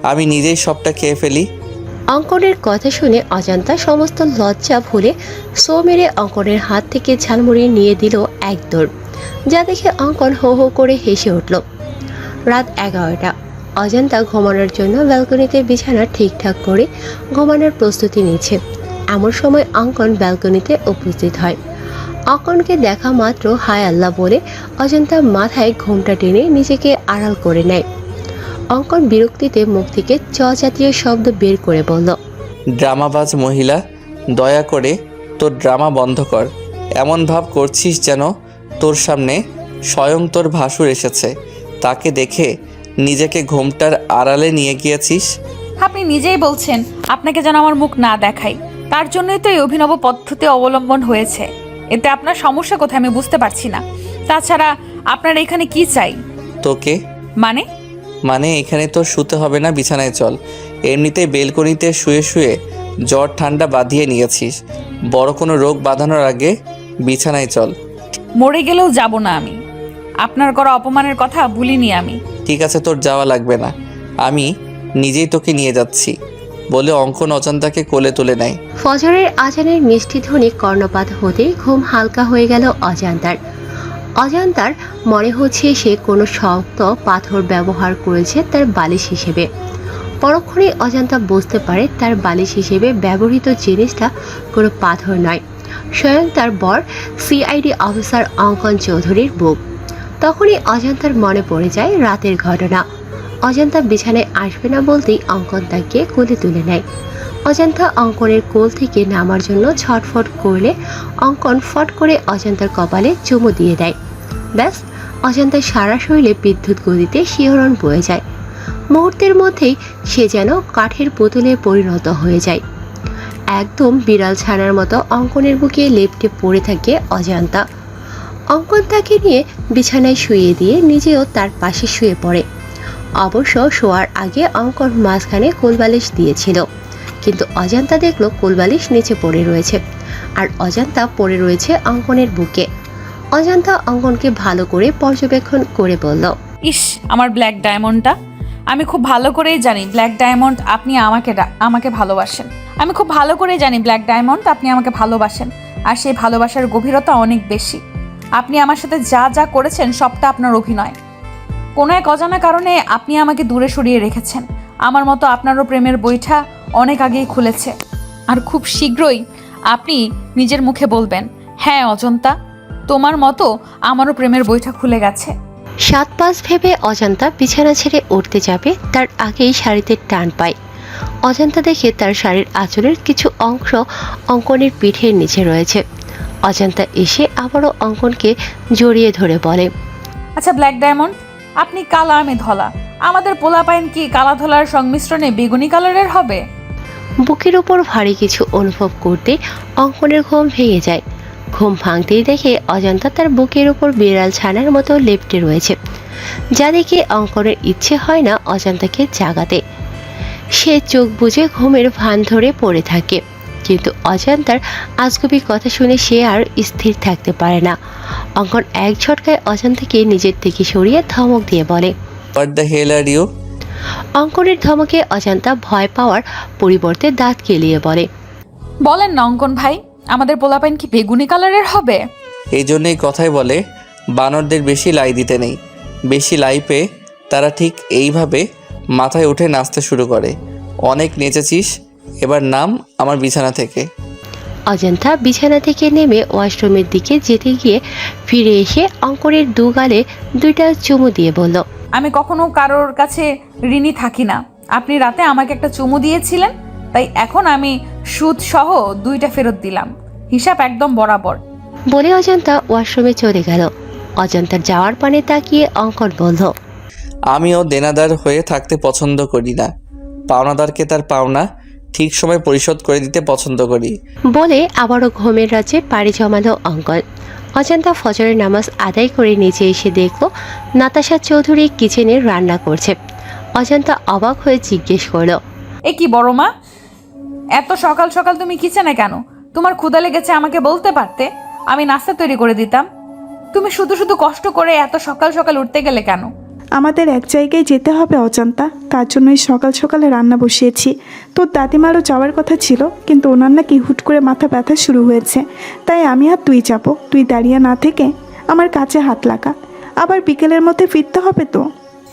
[SPEAKER 1] আমি নিজেই সবটা খেয়ে ফেলি।
[SPEAKER 2] অঙ্কনের কথা শুনে অজান্তা সমস্ত লজ্জা ভুলে সো মেরে অঙ্কনের হাত থেকে ঝালমুড়ি নিয়ে দিল এক দৌড়, যা দেখে অঙ্কন হো হো করে হেসে উঠল। রাত 11টা। অজান্তা ঘুমানোর জন্য ব্যালকনিতে বিছানা ঠিকঠাক করে ঘুমানোর প্রস্তুতি নিচ্ছে। এমন সময় অঙ্কন ব্যালকনিতে উপস্থিত হয়। অঙ্কনকে দেখা মাত্র হায় আল্লাহ বলে অজান্তা মাথায় ঘোমটা টেনে নিজেকে আড়াল করে নেয়। অঙ্কন বিরক্তিতে মুখ থেকে চ জাতীয় শব্দ বের করে বলল,
[SPEAKER 1] ড্রামাবাজ মহিলা, দয়া করে তোর ড্রামা বন্ধ কর। এমন ভাব করছিস যেন তোর সামনে স্বয়ং তোর ভাসুর এসেছে, তাকে দেখে নিজেকে ঘোমটার আড়ালে নিয়ে গিয়েছিস।
[SPEAKER 3] আপনি নিজেই বলছেন আপনাকে যেন আমার মুখ না দেখাই, তার জন্যই তো এই অভিনব পদ্ধতি অবলম্বন হয়েছে। এতে আপনার সমস্যা কোথায় আমি বুঝতে পারছি না। তাছাড়া আপনার এখানে কি চাই?
[SPEAKER 1] তোকে
[SPEAKER 3] মানে
[SPEAKER 1] এখানে তো শুতে হবে না, বিছানায় চল। এমনিতেই বেলকনিতে শুয়ে শুয়ে জ্বর ঠান্ডা বাঁধিয়ে নিয়েছিস, বড় কোনো রোগ বাঁধানোর আগে বিছানায় চল।
[SPEAKER 3] মরে গেলেও যাব না আমি। আপনার করা অপমানের কথা ভুলিনি আমি।
[SPEAKER 1] ঠিক আছে, তোর যাওয়া লাগবে না, আমি নিজেই তোকে নিয়ে যাচ্ছি। বলে অঙ্কন অজান্তাকে কোলে তুলে নেয়।
[SPEAKER 2] ফজরের আজানের মিষ্টি ধ্বনি কর্ণপাত হতেই ঘুম হালকা হয়ে গেল অজান্তার। অজান্তার মনে হচ্ছে সে কোনো শক্ত পাথর ব্যবহার করেছে তার বালিশ হিসেবে। পরক্ষণে অজান্তা বুঝতে পারে তার বালিশ হিসেবে ব্যবহৃত জিনিসটা কোনো পাথর নয়, স্বয়ং তার বর সিআইডি অফিসার অঙ্কন চৌধুরীর বুক। তখনই অজান্তার মনে পড়ে যায় রাতের ঘটনা। অজান্তা বিছানায় আসবে না বলতেই অঙ্কন তাকে কোলে তুলে নেয়। অজান্তা অঙ্কনের কোল থেকে নামার জন্য ছটফট করলে অঙ্কন ফট করে অজান্তার কপালে চুমু দিয়ে দেয়। ব্যাস, অজান্তার সারা শরীরে বিদ্যুৎ গতিতে শিহরণ বয়ে যায়। মুহূর্তের মধ্যেই সে যেন কাঠের পুতুলে পরিণত হয়ে যায়। একদম বিড়াল ছানার মতো অঙ্কনের বুকে লেপ্টে পড়ে থাকে অজান্তা। অঙ্কন তাকে নিয়ে বিছানায় শুইয়ে দিয়ে নিজেও তার পাশে শুয়ে পড়ে। অবশ্য শোয়ার আগে অঙ্কন মাঝখানে কোলবালিশ দিয়েছিল, কিন্তু অজান্তা দেখলো কোলবালিশ নিচে পড়ে রয়েছে আর অজান্তা পড়ে রয়েছে অঙ্কনের বুকে। অজান্তা অঙ্কনকে ভালো করে পর্যবেক্ষণ করে বলল,
[SPEAKER 3] ইস, আমার ব্ল্যাক ডায়মন্ডটা। আমি খুব ভালো করেই জানি ব্ল্যাক ডায়মন্ড আপনি আমাকে ভালোবাসেন। আমি খুব ভালো করেই জানি ব্ল্যাক ডায়মন্ড আপনি আমাকে ভালোবাসেন, আর সেই ভালোবাসার গভীরতা অনেক বেশি। আপনি আমার সাথে যা যা করেছেন সবটা আপনার অভিনয়। কোনো এক অজানা কারণে আপনি আমাকে দূরে সরিয়ে রেখেছেন। আমার মতো আপনারও প্রেমের বইটা অনেক আগেই খুলেছে, আর খুব শীঘ্রই আপনি নিজের মুখে বলবেন, হ্যাঁ অজন্তা, তোমার মতো আমারও প্রেমের বইটা খুলে গেছে।
[SPEAKER 2] 7-5 ভেবে অজান্তা বিছানা ছেড়ে উঠতে যাবে, তার আগেই শাড়িতে টান পায়। অজান্তা দেখে তার শাড়ির আঁচলের কিছু অংশ অঙ্কনের পিঠের নিচে রয়েছে। অজান্তা এসে আবারও অঙ্কনকে জড়িয়ে ধরে বলে,
[SPEAKER 3] আচ্ছা ব্ল্যাক ডায়মন্ড, আপনি কালা আমি ধলা, আমাদের পোলাপাইন কি কালা ধলার সংমিশ্রণে বেগুনি কালারের হবে?
[SPEAKER 2] বুকের উপর ভারী কিছু অনুভব করতে অঙ্কনের ঘুম ভেঙে যায়। ঘুম ভাঙতেই দেখে অজান্তা তার বুকের উপর বিড়াল ছানার মতো লেপ্টে রয়েছে, যা দেখে অঙ্কনের ইচ্ছে হয় না অজান্তাকে জাগাতে। সে চোখ বুজে ঘুমের ভান ধরে পড়ে থাকে, কিন্তু অজান্তার আজগুবি কথা শুনে সে আর স্থির থাকতে পারে না। অঙ্কন এক ঝটকায় অজান্তাকে নিজের থেকে সরিয়ে ধমক দিয়ে বলে,
[SPEAKER 1] what the hell are you?
[SPEAKER 2] অঙ্কনের ধমকে অজান্তা ভয় পাওয়ার পরিবর্তে দাঁত কেলিয়ে বলে,
[SPEAKER 3] বলেন না অঙ্কন ভাই, আমাদের পোলাপাইন কি বেগুনি কালারের হবে?
[SPEAKER 1] এই জন্যই কথাই বলে বানরদের বেশি লাই দিতে নেই। বেশি লাই পেয়ে তারা ঠিক এইভাবে মাথায় উঠে নাচতে শুরু করে। অনেক নেচেছিস, এবার নাম আমার বিছানা থেকে।
[SPEAKER 2] অজান্তা বিছানা থেকে নেমে ওয়াশরুমের দিকে যেতে গিয়ে ফিরে এসে অঙ্কনের দু গালে 2টা চুমু দিয়ে বলল,
[SPEAKER 3] আমি কখনো কারোর কাছে ঋণী থাকি না। আপনি রাতে আমাকে একটা চুমু দিয়েছিলেন, তাই এখন আমি সুদ সহ 2টা ফেরত দিলাম। হিসাব একদম বরাবর।
[SPEAKER 2] বলে অজান্তা ওয়াশরুমে চলে গেল। অজান্তার যাওয়ার পানে তাকিয়ে অঙ্কন বলল,
[SPEAKER 1] আমিও দেনাদার হয়ে থাকতে পছন্দ করি না। পাওনাদারকে তার পাওনা ঠিক সময় পরিশোধ করে দিতে পছন্দ করি।
[SPEAKER 2] বলে আবারও ঘুমের রাজ্যে পাড়ি জমালো অঙ্কন। অজান্তা ফজরের নামাজ আদায় করে নিচে এসে দেখল নাতাশা চৌধুরী কিচেনে রান্না করছে। অজান্তা অবাক হয়ে জিজ্ঞেস করলো,
[SPEAKER 3] এ কি বড় মা, এত সকাল সকাল তুমি কিচেনে কেন? তোমার ক্ষুধা লেগেছে আমাকে বলতে পারতে, আমি নাস্তা তৈরি করে দিতাম। তুমি শুধু শুধু কষ্ট করে এত সকাল সকাল উঠতে গেলে কেন?
[SPEAKER 5] আমাদের এক জায়গায় যেতে হবে অজান্তা, তার জন্যই সকাল সকালে রান্না বসিয়েছি। তোর দাদিমারও যাওয়ার কথা ছিল, কিন্তু ওনার নাকি হুট করে মাথা ব্যথা শুরু হয়েছে, তাই আমি আর তুই যাব। তুই দাঁড়িয়ে না থেকে আমার কাছে হাত লাগা, আবার বিকেলের মধ্যে ফিরতে হবে তো।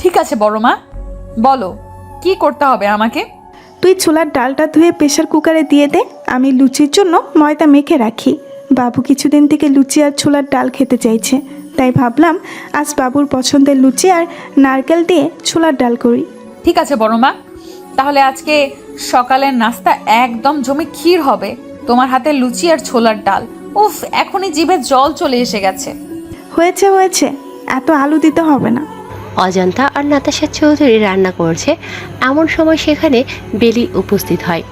[SPEAKER 3] ঠিক আছে বড় মা, বলো কি করতে হবে আমাকে?
[SPEAKER 5] তুই ছোলার ডালটা ধুয়ে প্রেশার কুকারে দিয়ে দে, আমি লুচির জন্য ময়দা মেখে রাখি। বাবু কিছুদিন থেকে লুচি আর ছোলার ডাল খেতে চাইছে, তাই ভাবলাম আজ বাবুর পছন্দের লুচি আর নারকেল দিয়ে ছোলার ডাল করি।
[SPEAKER 3] ঠিক আছে বড় মা, তাহলে আজকে সকালের নাস্তা একদম জমে ক্ষীর হবে। তোমার হাতে লুচি আর ছোলার ডাল, উফ, এখনই জিভে জল চলে এসে গেছে।
[SPEAKER 5] হয়েছে হয়েছে, এত আলু দিতে হবে না।
[SPEAKER 2] অজান্তা আর নাতাশা চৌধুরী রান্না করছে, এমন সময় সেখানে বেলি উপস্থিত হয়।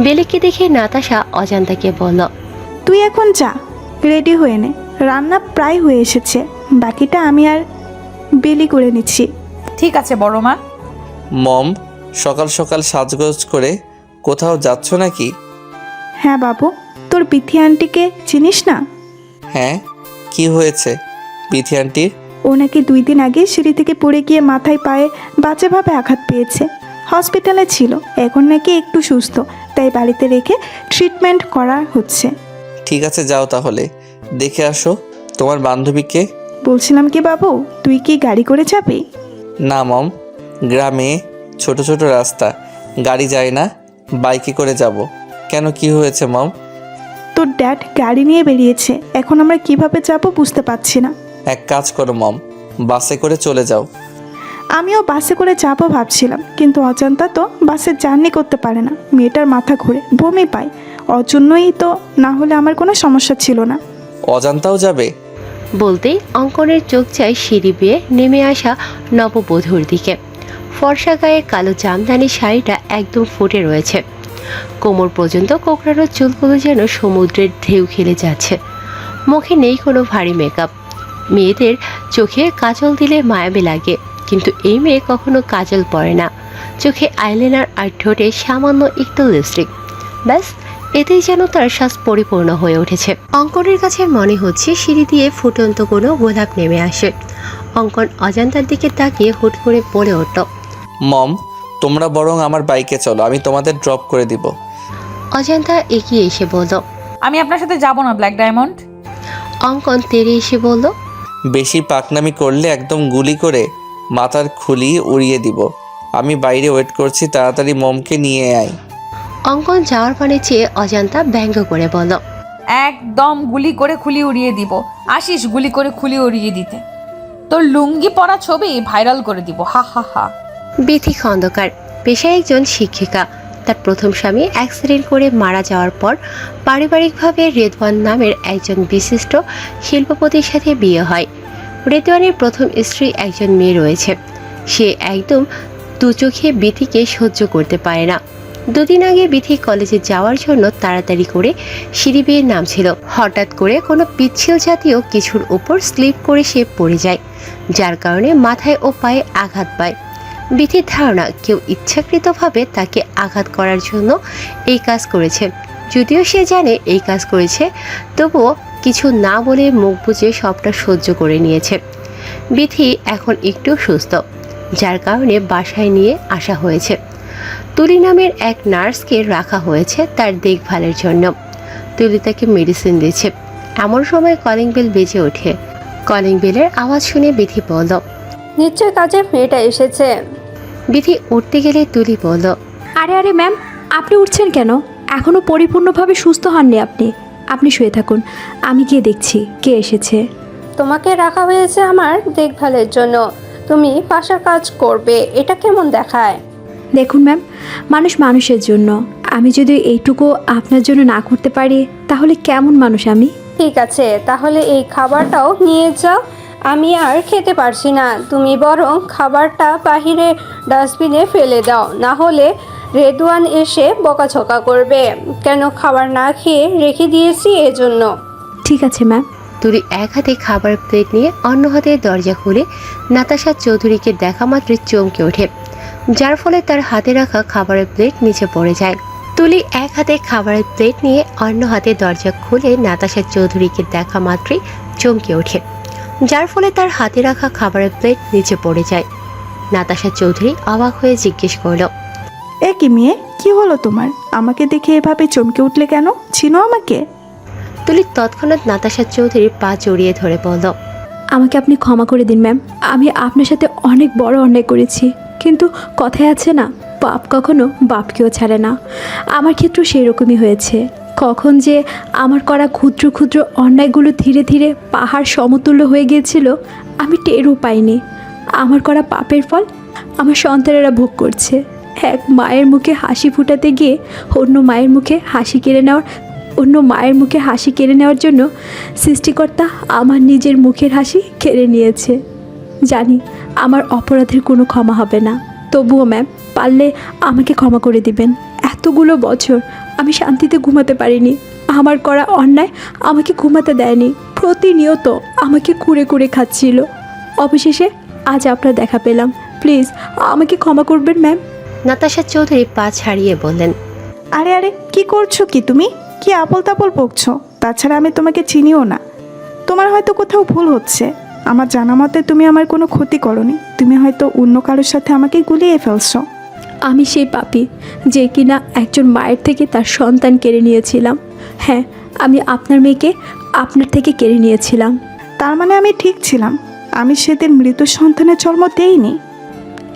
[SPEAKER 2] বেলিকে দেখে নাতাশা অজান্তাকে বলল,
[SPEAKER 5] তুই এখন যা, রেডি হয়ে নে, রান্না প্রায় হয়ে এসেছে, বাকিটা আমি আর বেলি করে নিচ্ছি।
[SPEAKER 3] ঠিক আছে বড় মা।
[SPEAKER 1] মম, সকাল সকাল সাজগোজ করে কোথাও যাচ্ছ নাকি?
[SPEAKER 5] হ্যাঁ বাবু, তোর বিথি আন্টিকে চিনিস না?
[SPEAKER 1] হ্যাঁ, কি হয়েছে বিথি আন্টির?
[SPEAKER 5] ও নাকি 2 দিন আগে সিঁড়ি থেকে পড়ে গিয়ে মাথায় পায়ে বাজেভাবে আঘাত পেয়েছে। হসপিটালে ছিল, এখন নাকি একটু সুস্থ, তাই বাড়িতে রেখে ট্রিটমেন্ট করা হচ্ছে।
[SPEAKER 1] ঠিক আছে, যাও তাহলে, দেখে আসো তোমার বান্ধবীকে।
[SPEAKER 5] বলছিলাম কি বাবু, তুই কি গাড়ি করে যাবি?
[SPEAKER 1] না মম, গ্রামে ছোট ছোট রাস্তা, গাড়ি যায় না, বাইকে করে যাব। কেন, কি হয়েছে মম?
[SPEAKER 5] তোর ড্যাড গাড়ি নিয়ে বেরিয়েছে, এখন আমরা কিভাবে যাব বুঝতে পারছি না।
[SPEAKER 1] এক কাজ করো মম, বাসে করে চলে যাও।
[SPEAKER 5] আমিও বাসে করে যাব ভাবছিলাম, কিন্তু অজান্তা তো বাসে জার্নি করতে পারে না, মেয়েটার মাথা ঘুরে বমি পায়, ওর জন্যই তো, না হলে আমার কোনো সমস্যা ছিল না।
[SPEAKER 1] অজান্তাও যাবে?
[SPEAKER 2] বলতেই অঙ্কনের চোখ যায় সিঁড়ি বেয়ে নেমে আসা নববধূর দিকে। ফর্সা গায়ে কালো জামদানি শাড়িটা একদম ফুটে রয়েছে, কোমর পর্যন্ত কোকড়ানো চুলগুলো যেন সমুদ্রের ঢেউ খেলে যাচ্ছে। মুখে নেই কোনো ভারী মেকআপ। মেয়েদের চোখে কাজল দিলে মায়াবী লাগে, কিন্তু এই মেয়ে কখনো কাজল পরে না, চোখে আইলাইনার আর ঠোঁটে সামান্য একটু লিপস্টিক, ব্যাস এতেই যেন তার শ্বাস পরিপূর্ণ হয়ে উঠেছে। অঙ্কনের কাছে মনে হচ্ছে সিঁড়ি দিয়ে ফুটন্ত কোনো গোলাপ নেমে আসে। অঙ্কন অজান্তার দিকে তাকিয়ে হুট করে বলে উঠল,
[SPEAKER 1] মম, তোমরা বরং আমার বাইকে চলো, আমি তোমাদের ড্রপ করে দিব।
[SPEAKER 2] অজান্তা এগিয়ে এসে বলল।
[SPEAKER 3] আমি আপনার সাথে যাব না ব্ল্যাক ডায়মন্ড।
[SPEAKER 2] অঙ্কন তেড়ে এসে বলল,
[SPEAKER 1] বেশি পাকনামি করলে একদম গুলি করে মাথার খুলি উড়িয়ে দিব। আমি বাইরে ওয়েট করছি, তাড়াতাড়ি মমকে নিয়ে আয়।
[SPEAKER 2] অঙ্কন যাওয়ার পানে চেয়ে অজান্তা ব্যঙ্গ করে বলল,
[SPEAKER 3] একদম গুলি করে খুলি উড়িয়ে দিব। আসিস গুলি করে খুলি উড়িয়ে দিতে, তোর লুঙ্গি পরা ছবি ভাইরাল করে দিব, হা হা হা।
[SPEAKER 2] বিথি খন্দকার, পেশায় একজন শিক্ষিকা। তার প্রথম স্বামী অ্যাক্সিডেন্ট করে মারা যাওয়ার পর পারিবারিকভাবে রেদওয়ান নামের একজন বিশিষ্ট শিল্পপতির সাথে বিয়ে হয়। রেদওয়ানের প্রথম স্ত্রী একজন মেয়ে রয়েছে, সে একদম দু চোখে বিথিকে সহ্য করতে পারে না। দুদিন আগে বিথি কলেজে যাওয়ার জন্য তাড়াতাড়ি করে সিঁড়ি বেয়ে নামছিল, হঠাৎ করে কোনো পিচ্ছিল জাতীয় কিছুর উপর স্লিপ করে সে পড়ে যায়, যার কারণে মাথায় ও পায়ে আঘাত পায়। বিথির ধারণা কেউ ইচ্ছাকৃতভাবে তাকে আঘাত করার জন্য এই কাজ করেছে। যদিও সে জানে এই কাজ করেছে, তবুও কিছু না বলে মুখ বুজে সবটা সহ্য করে নিয়েছে। বিথি এখন একটু সুস্থ, যার কারণে বাসায় নিয়ে আসা হয়েছে। তুলি নামের এক নার্সকে রাখা হয়েছে তার দেখভালের জন্য। তুলি তাকে মেডিসিন দিচ্ছে। এমন সময় কলিং বেল বেজে ওঠে। কলিং বেলের আওয়াজ শুনে বিথি বলল,
[SPEAKER 8] নিশ্চয় কাজের মেয়েটা এসেছে।
[SPEAKER 2] বিথি উঠতে গেলে তুলি বলল,
[SPEAKER 11] আরে আরে ম্যাম, আপনি উঠছেন কেন? এখনও পরিপূর্ণভাবে সুস্থ হননি আপনি। আপনি শুয়ে থাকুন, আমি গিয়ে দেখছি কে এসেছে।
[SPEAKER 8] তোমাকে রাখা হয়েছে আমার দেখভালের জন্য, তুমি বাসার কাজ করবে, এটা কেমন দেখায়?
[SPEAKER 11] দেখুন ম্যাম, মানুষ মানুষের জন্য। আমি যদি এইটুকু আপনার জন্য না করতে পারি, তাহলে কেমন মানুষ আমি?
[SPEAKER 8] ঠিক আছে, তাহলে এই খাবারটাও নিয়ে যাও, আমি আর খেতে পারছি না। তুমি বরং খাবারটা বাহিরে ডাস্টবিনে ফেলে দাও, না হলে রেদওয়ান এসে বকাঝকা করবে। কেন খাবার না খেয়ে রেখে দিয়েছি এজন্য।
[SPEAKER 11] ঠিক আছে ম্যাম।
[SPEAKER 2] তুলি এক হাতে খাবার প্লেট নিয়ে অন্য হাতে দরজা খুলে নাতাশা চৌধুরীকে দেখা মাত্রই চমকে ওঠে, যার ফলে তার হাতে রাখা খাবারের প্লেট নিচে পড়ে যায়। তুলি এক হাতে খাবারের প্লেট নিয়ে অন্য হাতে দরজা খুলে নাতাশা চৌধুরীকে দেখা মাত্রই চমকে ওঠে, যার ফলে তার হাতে রাখা খাবারের প্লেট নিচে পড়ে যায়। নাতাশা চৌধুরী অবাক হয়ে জিজ্ঞেস করল,
[SPEAKER 5] এ কি মেয়ে, কি হলো তোমার? আমাকে দেখে এভাবে চমকে উঠলে কেন? চিনো আমাকে?
[SPEAKER 2] তুলি তৎক্ষণাৎ নাতাশা চৌধুরীর পা জড়িয়ে ধরে বলল,
[SPEAKER 11] আমাকে আপনি ক্ষমা করে দিন ম্যাম, আমি আপনার সাথে অনেক বড় অন্যায় করেছি, কিন্তু কথায় আছে না, পাপ কখনো বাপকেও ছাড়ে না। আমার ক্ষেত্রেও সেই রকমই হয়েছে। কখন যে আমার করা ক্ষুদ্র ক্ষুদ্র অন্যায়গুলো ধীরে ধীরে পাহাড় সমতুল্য হয়ে গিয়েছিল, আমি টেরও পাইনি। আমার করা পাপের ফল আমার সন্তানেরা ভোগ করছে। এক মায়ের মুখে হাসি ফুটাতে গিয়ে অন্য মায়ের মুখে হাসি কেড়ে নেওয়ার জন্য সৃষ্টিকর্তা আমার নিজের মুখের হাসি কেড়ে নিয়েছে। জানি আমার অপরাধের কোনো ক্ষমা হবে না, তবুও ম্যাম পারলে আমাকে ক্ষমা করে দিবেন। এতগুলো বছর আমি শান্তিতে ঘুমাতে পারিনি। আমার করা অন্যায় আমাকে ঘুমাতে দেয়নি, প্রতিনিয়ত আমাকে কুড়ে কুড়ে খাচ্ছিল। অবশেষে আজ আপনার দেখা পেলাম, প্লিজ আমাকে ক্ষমা করবেন ম্যাম।
[SPEAKER 2] নাতাশা চৌধুরী পা ছাড়িয়ে বললেন,
[SPEAKER 5] আরে আরে, কি করছো কি তুমি? কি আপল তাপল বকছো? তাছাড়া আমি তোমাকে চিনিও না। তোমার হয়তো কোথাও ভুল হচ্ছে। আমার জানা মতে তুমি আমার কোনো ক্ষতি করনি, তুমি হয়তো অন্য কারোর সাথে আমাকে গুলিয়ে ফেলছো।
[SPEAKER 11] আমি সেই পাপী যে কিনা একজন মায়ের থেকে তার সন্তান কেড়ে নিয়েছিলাম। হ্যাঁ, আমি আপনার মেয়েকে আপনার থেকে কেড়ে নিয়েছিলাম।
[SPEAKER 5] তার মানে আমি ঠিক ছিলাম, আমি সেদিন মৃত সন্তানের জন্ম দেইনি।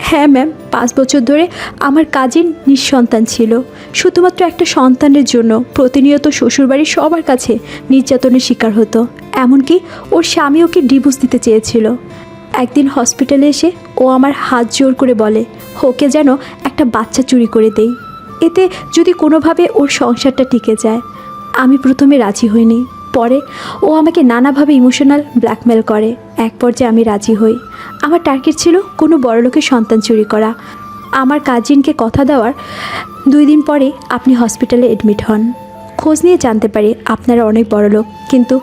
[SPEAKER 11] হ্যাঁ ম্যাম, 5 বছর ধরে আমার কাজিন নিঃসন্তান ছিল। শুধুমাত্র একটা সন্তানের জন্য প্রতিনিয়ত শ্বশুরবাড়ির সবার কাছে নির্যাতনের শিকার হতো। এমনকি ওর স্বামী ওকে ডিভোর্স দিতে চেয়েছিল। একদিন হসপিটালে এসে ও আমার হাত জোর করে বলে ওকে যেন একটা বাচ্চা চুরি করে দেই, এতে যদি কোনোভাবে ওর সংসারটা টিকে যায়। আমি প্রথমে রাজি হইনি, পরে ও আমাকে নানাভাবে ইমোশনাল ব্ল্যাকমেল করে। এক পর্যায়ে আমি রাজি হই। আমার টার্গেট ছিল কোনো বড়লোকের সন্তান চুরি করা। আমার কাজিনকে কথা দেওয়ার 2 দিন পরে আপনি হসপিটালে অ্যাডমিট হন। খোঁজ নিয়ে জানতে পারি আপনারা অনেক বড়লোক, কিন্তু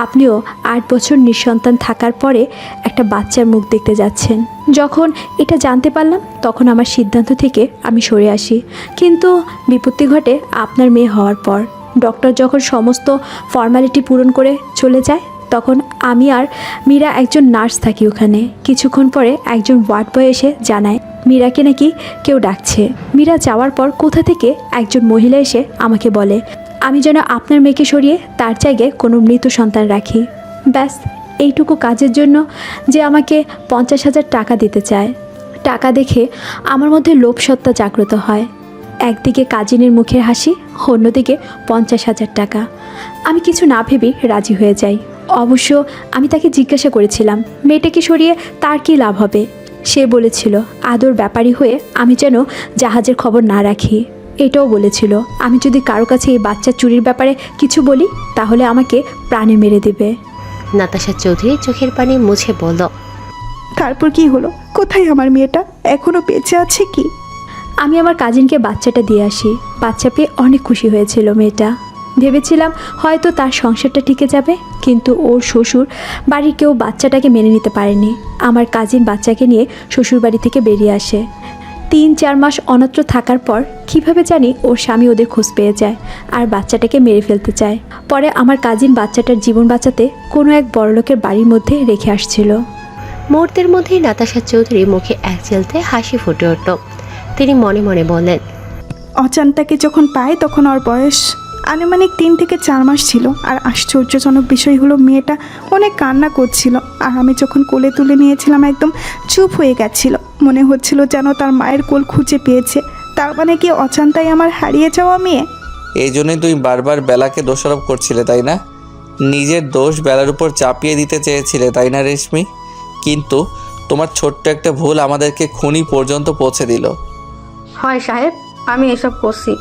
[SPEAKER 11] আপনিও 8 বছর নিঃসন্তান থাকার পরে একটা বাচ্চার মুখ দেখতে যাচ্ছেন। যখন এটা জানতে পারলাম তখন আমার সিদ্ধান্ত থেকে আমি সরে আসি। কিন্তু বিপত্তি ঘটে আপনার মেয়ে হওয়ার পর। ডক্টর যখন সমস্ত ফর্মালিটি পূরণ করে চলে যায়, তখন আমি আর মীরা একজন নার্স থাকি ওখানে। কিছুক্ষণ পরে একজন ওয়ার্ড বয় এসে জানায় মীরাকে নাকি কেউ ডাকছে। মীরা যাওয়ার পর কোথা থেকে একজন মহিলা এসে আমাকে বলে আমি যেন আপনার মেয়েকে সরিয়ে তার জায়গায় কোনো মৃত সন্তান রাখি। ব্যাস, এইটুকু কাজের জন্য যে আমাকে 50,000 টাকা দিতে চায়। টাকা দেখে আমার মধ্যে লোভসত্তা জাগ্রত হয়। একদিকে কাজিনের মুখের হাসি, অন্যদিকে 50,000 টাকা। আমি কিছু না ভেবেই রাজি হয়ে যাই। অবশ্য আমি তাকে জিজ্ঞাসা করেছিলাম মেয়েটাকে সরিয়ে তার কী লাভ হবে। সে বলেছিল আদর ব্যাপারী হয়ে আমি যেন জাহাজের খবর না রাখি। এটাও বলেছিল আমি যদি কারো কাছে এই বাচ্চা চুরির ব্যাপারে কিছু বলি তাহলে আমাকে প্রাণে মেরে দেবে।
[SPEAKER 2] নাতাশা চৌধুরী চোখের পানি মুছে বলল,
[SPEAKER 5] তারপর কি হলো? কোথায় আমার মেয়েটা? এখনো বেঁচে আছে কি?
[SPEAKER 11] আমি আমার কাজিনকে বাচ্চাটা দিয়ে আসি। বাচ্চা পেয়ে অনেক খুশি হয়েছিল মেয়েটা। ভেবেছিলাম হয়তো তার সংসারটা টিকে যাবে, কিন্তু ওর শ্বশুর বাড়ির কেউ বাচ্চাটাকে মেনে নিতে পারেনি। আমার কাজিন বাচ্চাকে নিয়ে শ্বশুর বাড়ি থেকে বেরিয়ে আসে। 3-4 মাস অন্যত্র থাকার পর কিভাবে জানি ওর স্বামী ওদের খোঁজ পেয়ে যায় আর বাচ্চাটাকে মেরে ফেলতে চায়। পরে আমার কাজিন বাচ্চাটার জীবন বাঁচাতে কোনো এক বড়লোকের বাড়ির মধ্যে রেখে আসছিল।
[SPEAKER 2] মুহূর্তের মধ্যেই নাতাশা চৌধুরী মুখে এক চেলতে হাসি ফুটে উঠল। তিনি মনে মনে বললেন,
[SPEAKER 5] অজান্তাকে যখন পাই তখন ওর বয়স আনুমানিক 3 থেকে 4 মাস ছিল। আর আশ্চর্যজনক বিষয় হলো মেয়েটা অনেক কান্না করছিল, আর আমি যখন কোলে তুলে নিয়েছিলাম একদম চুপ হয়ে গেছিল। মনে হচ্ছিল যেন তার মায়ের কোল খুঁজে পেয়েছে। তার মানে কি অজান্তাই আমার হারিয়ে যাওয়া মেয়ে?
[SPEAKER 1] এই জন্যই তুমি বারবার বেলাকে দোষারোপ করছিলে, তাই না? নিজের দোষ বেলার উপর চাপিয়ে দিতে চেয়েছিলে, তাই না রেশমি? কিন্তু তোমার ছোট্ট একটা ভুল আমাদেরকে খুনি পর্যন্ত পৌঁছে দিল।
[SPEAKER 8] হয় সাহেব, আমি এসব করছি।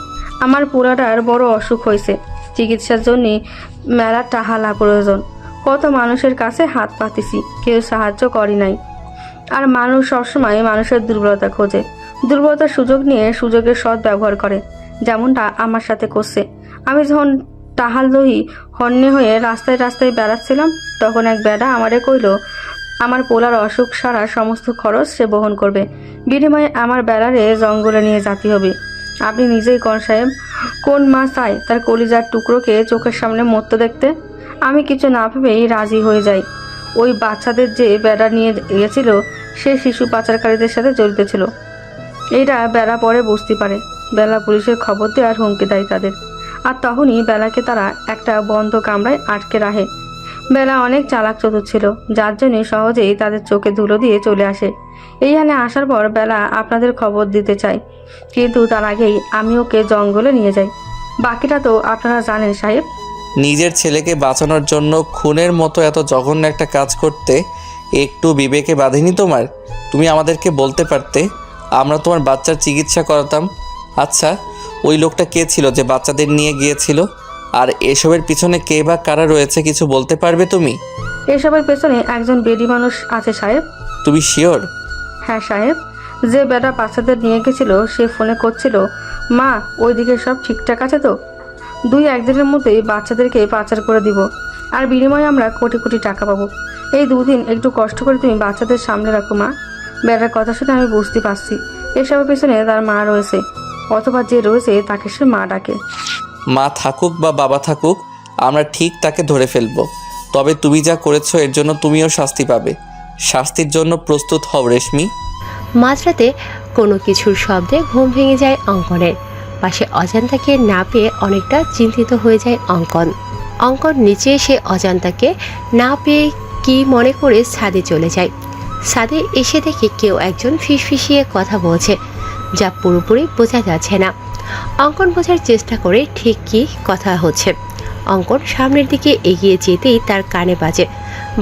[SPEAKER 8] আমার পুরাটার বড় অসুখ হয়েছে, চিকিৎসার জন্যে মেলা টাহালা প্রয়োজন। কত মানুষের কাছে হাত পাতিছি, কেউ সাহায্য করি নাই। আর মানুষ সবসময় মানুষের দুর্বলতা খোঁজে, দুর্বলতার সুযোগ নিয়ে সুযোগের সৎ ব্যবহার করে, যেমনটা আমার সাথে করছে। আমি যখন টাহাল দহি হন্যে হয়ে রাস্তায় রাস্তায় বেড়াচ্ছিলাম, তখন এক বেড়া আমারে কইল আমার পোলার অসুখ সারা সমস্ত খরচ সে বহন করবে, বিনিময়ে আমার বেড়ারে জঙ্গলে নিয়ে যেতে হবে। আপনি নিজেই কোন সাহেব, কোন মা চায় তার কলিজার টুকরোকে চোখের সামনে মরতে দেখতে? আমি কিছু না ভেবেই রাজি হয়ে যাই। ওই বাচ্চাদের যে বেড়া নিয়ে গিয়েছিল সে শিশু পাচারকারীদের সাথে জড়িত ছিল। এইটা বেলা পরে বুঝতে পারে। বেলা পুলিশের খবর দেয় আর হুমকি দেয় তাদের। আর তখনই বেলাকে তারা একটা বন্ধ কামরায় আটকে রাখে। বেলা অনেক চালাক চতুর ছিল, যার জন্য সহজেই তাদের চোখে ধুলো দিয়ে চলে আসে। এইখানে আসার পর বেলা আপনাদের খবর দিতে চাই, কিন্তু তার আগেই আমি ওকে জঙ্গলে নিয়ে যাই। বাকিটা তো আপনারা জানেন সাহেব।
[SPEAKER 1] নিজের ছেলেকে বাঁচানোর জন্য খুনের মতো এত জঘন্য একটা কাজ করতে একটু বিবেকে বাঁধেনি তোমার? তুমি আমাদেরকে বলতে পারতে, আমরা তোমার বাচ্চার চিকিৎসা করাতাম। আচ্ছা, ওই লোকটা কে ছিল যে বাচ্চাদের নিয়ে গিয়েছিল? আর এসবের পিছনে কে বা কারা রয়েছে কিছু বলতে পারবে তুমি?
[SPEAKER 8] এসবের পেছনে একজন বেডি মানুষ আছে সাহেব।
[SPEAKER 1] তুমি শিওর?
[SPEAKER 8] হ্যাঁ সাহেব, যে বেটা বাচ্চাদের নিয়ে গেছিল সে ফোনে করছিল, মা ওইদিকে সব ঠিকঠাক আছে তো? 2-1 দিনের মধ্যেই বাচ্চাদেরকে পাচার করে দিব, আর বিনিময়ে আমরা কোটি কোটি টাকা পাবো। এই 2 দিন একটু কষ্ট করে তুমি বাচ্চাদের সামনে রাখো মা। বেটার কথা শুনে আমি বুঝতে পারছি এসবের পেছনে তার মা রয়েছে, অথবা যে রয়েছে তাকে সে মা ডাকে।
[SPEAKER 1] মা থাকুক বা বাবা থাকুক, আমরা ঠিক তাকে ধরে ফেলবো। তবে তুমি যা করেছো এর জন্য তুমিও শাস্তি পাবে। শাস্তির জন্য প্রস্তুত হও রেশমি।
[SPEAKER 2] মাঝরাতে কোনো কিছুর শব্দে ঘুম ভেঙে যায় অঙ্কনের। পাশে অজান্তাকে না পেয়ে অনেকটা চিন্তিত হয়ে যায় অঙ্কন। অঙ্কন নিচে এসে অজান্তাকে না পেয়ে কি মনে করে ছাদে চলে যায়। ছাদে এসে দেখে কেউ একজন ফিসফিসিয়ে কথা বলছে, যা পুরোপুরি বোঝা যাচ্ছে না। অঙ্কন বোঝার চেষ্টা করে ঠিক কী কথা হচ্ছে। অঙ্কন সামনের দিকে এগিয়ে যেতেই তার কানে বাজে,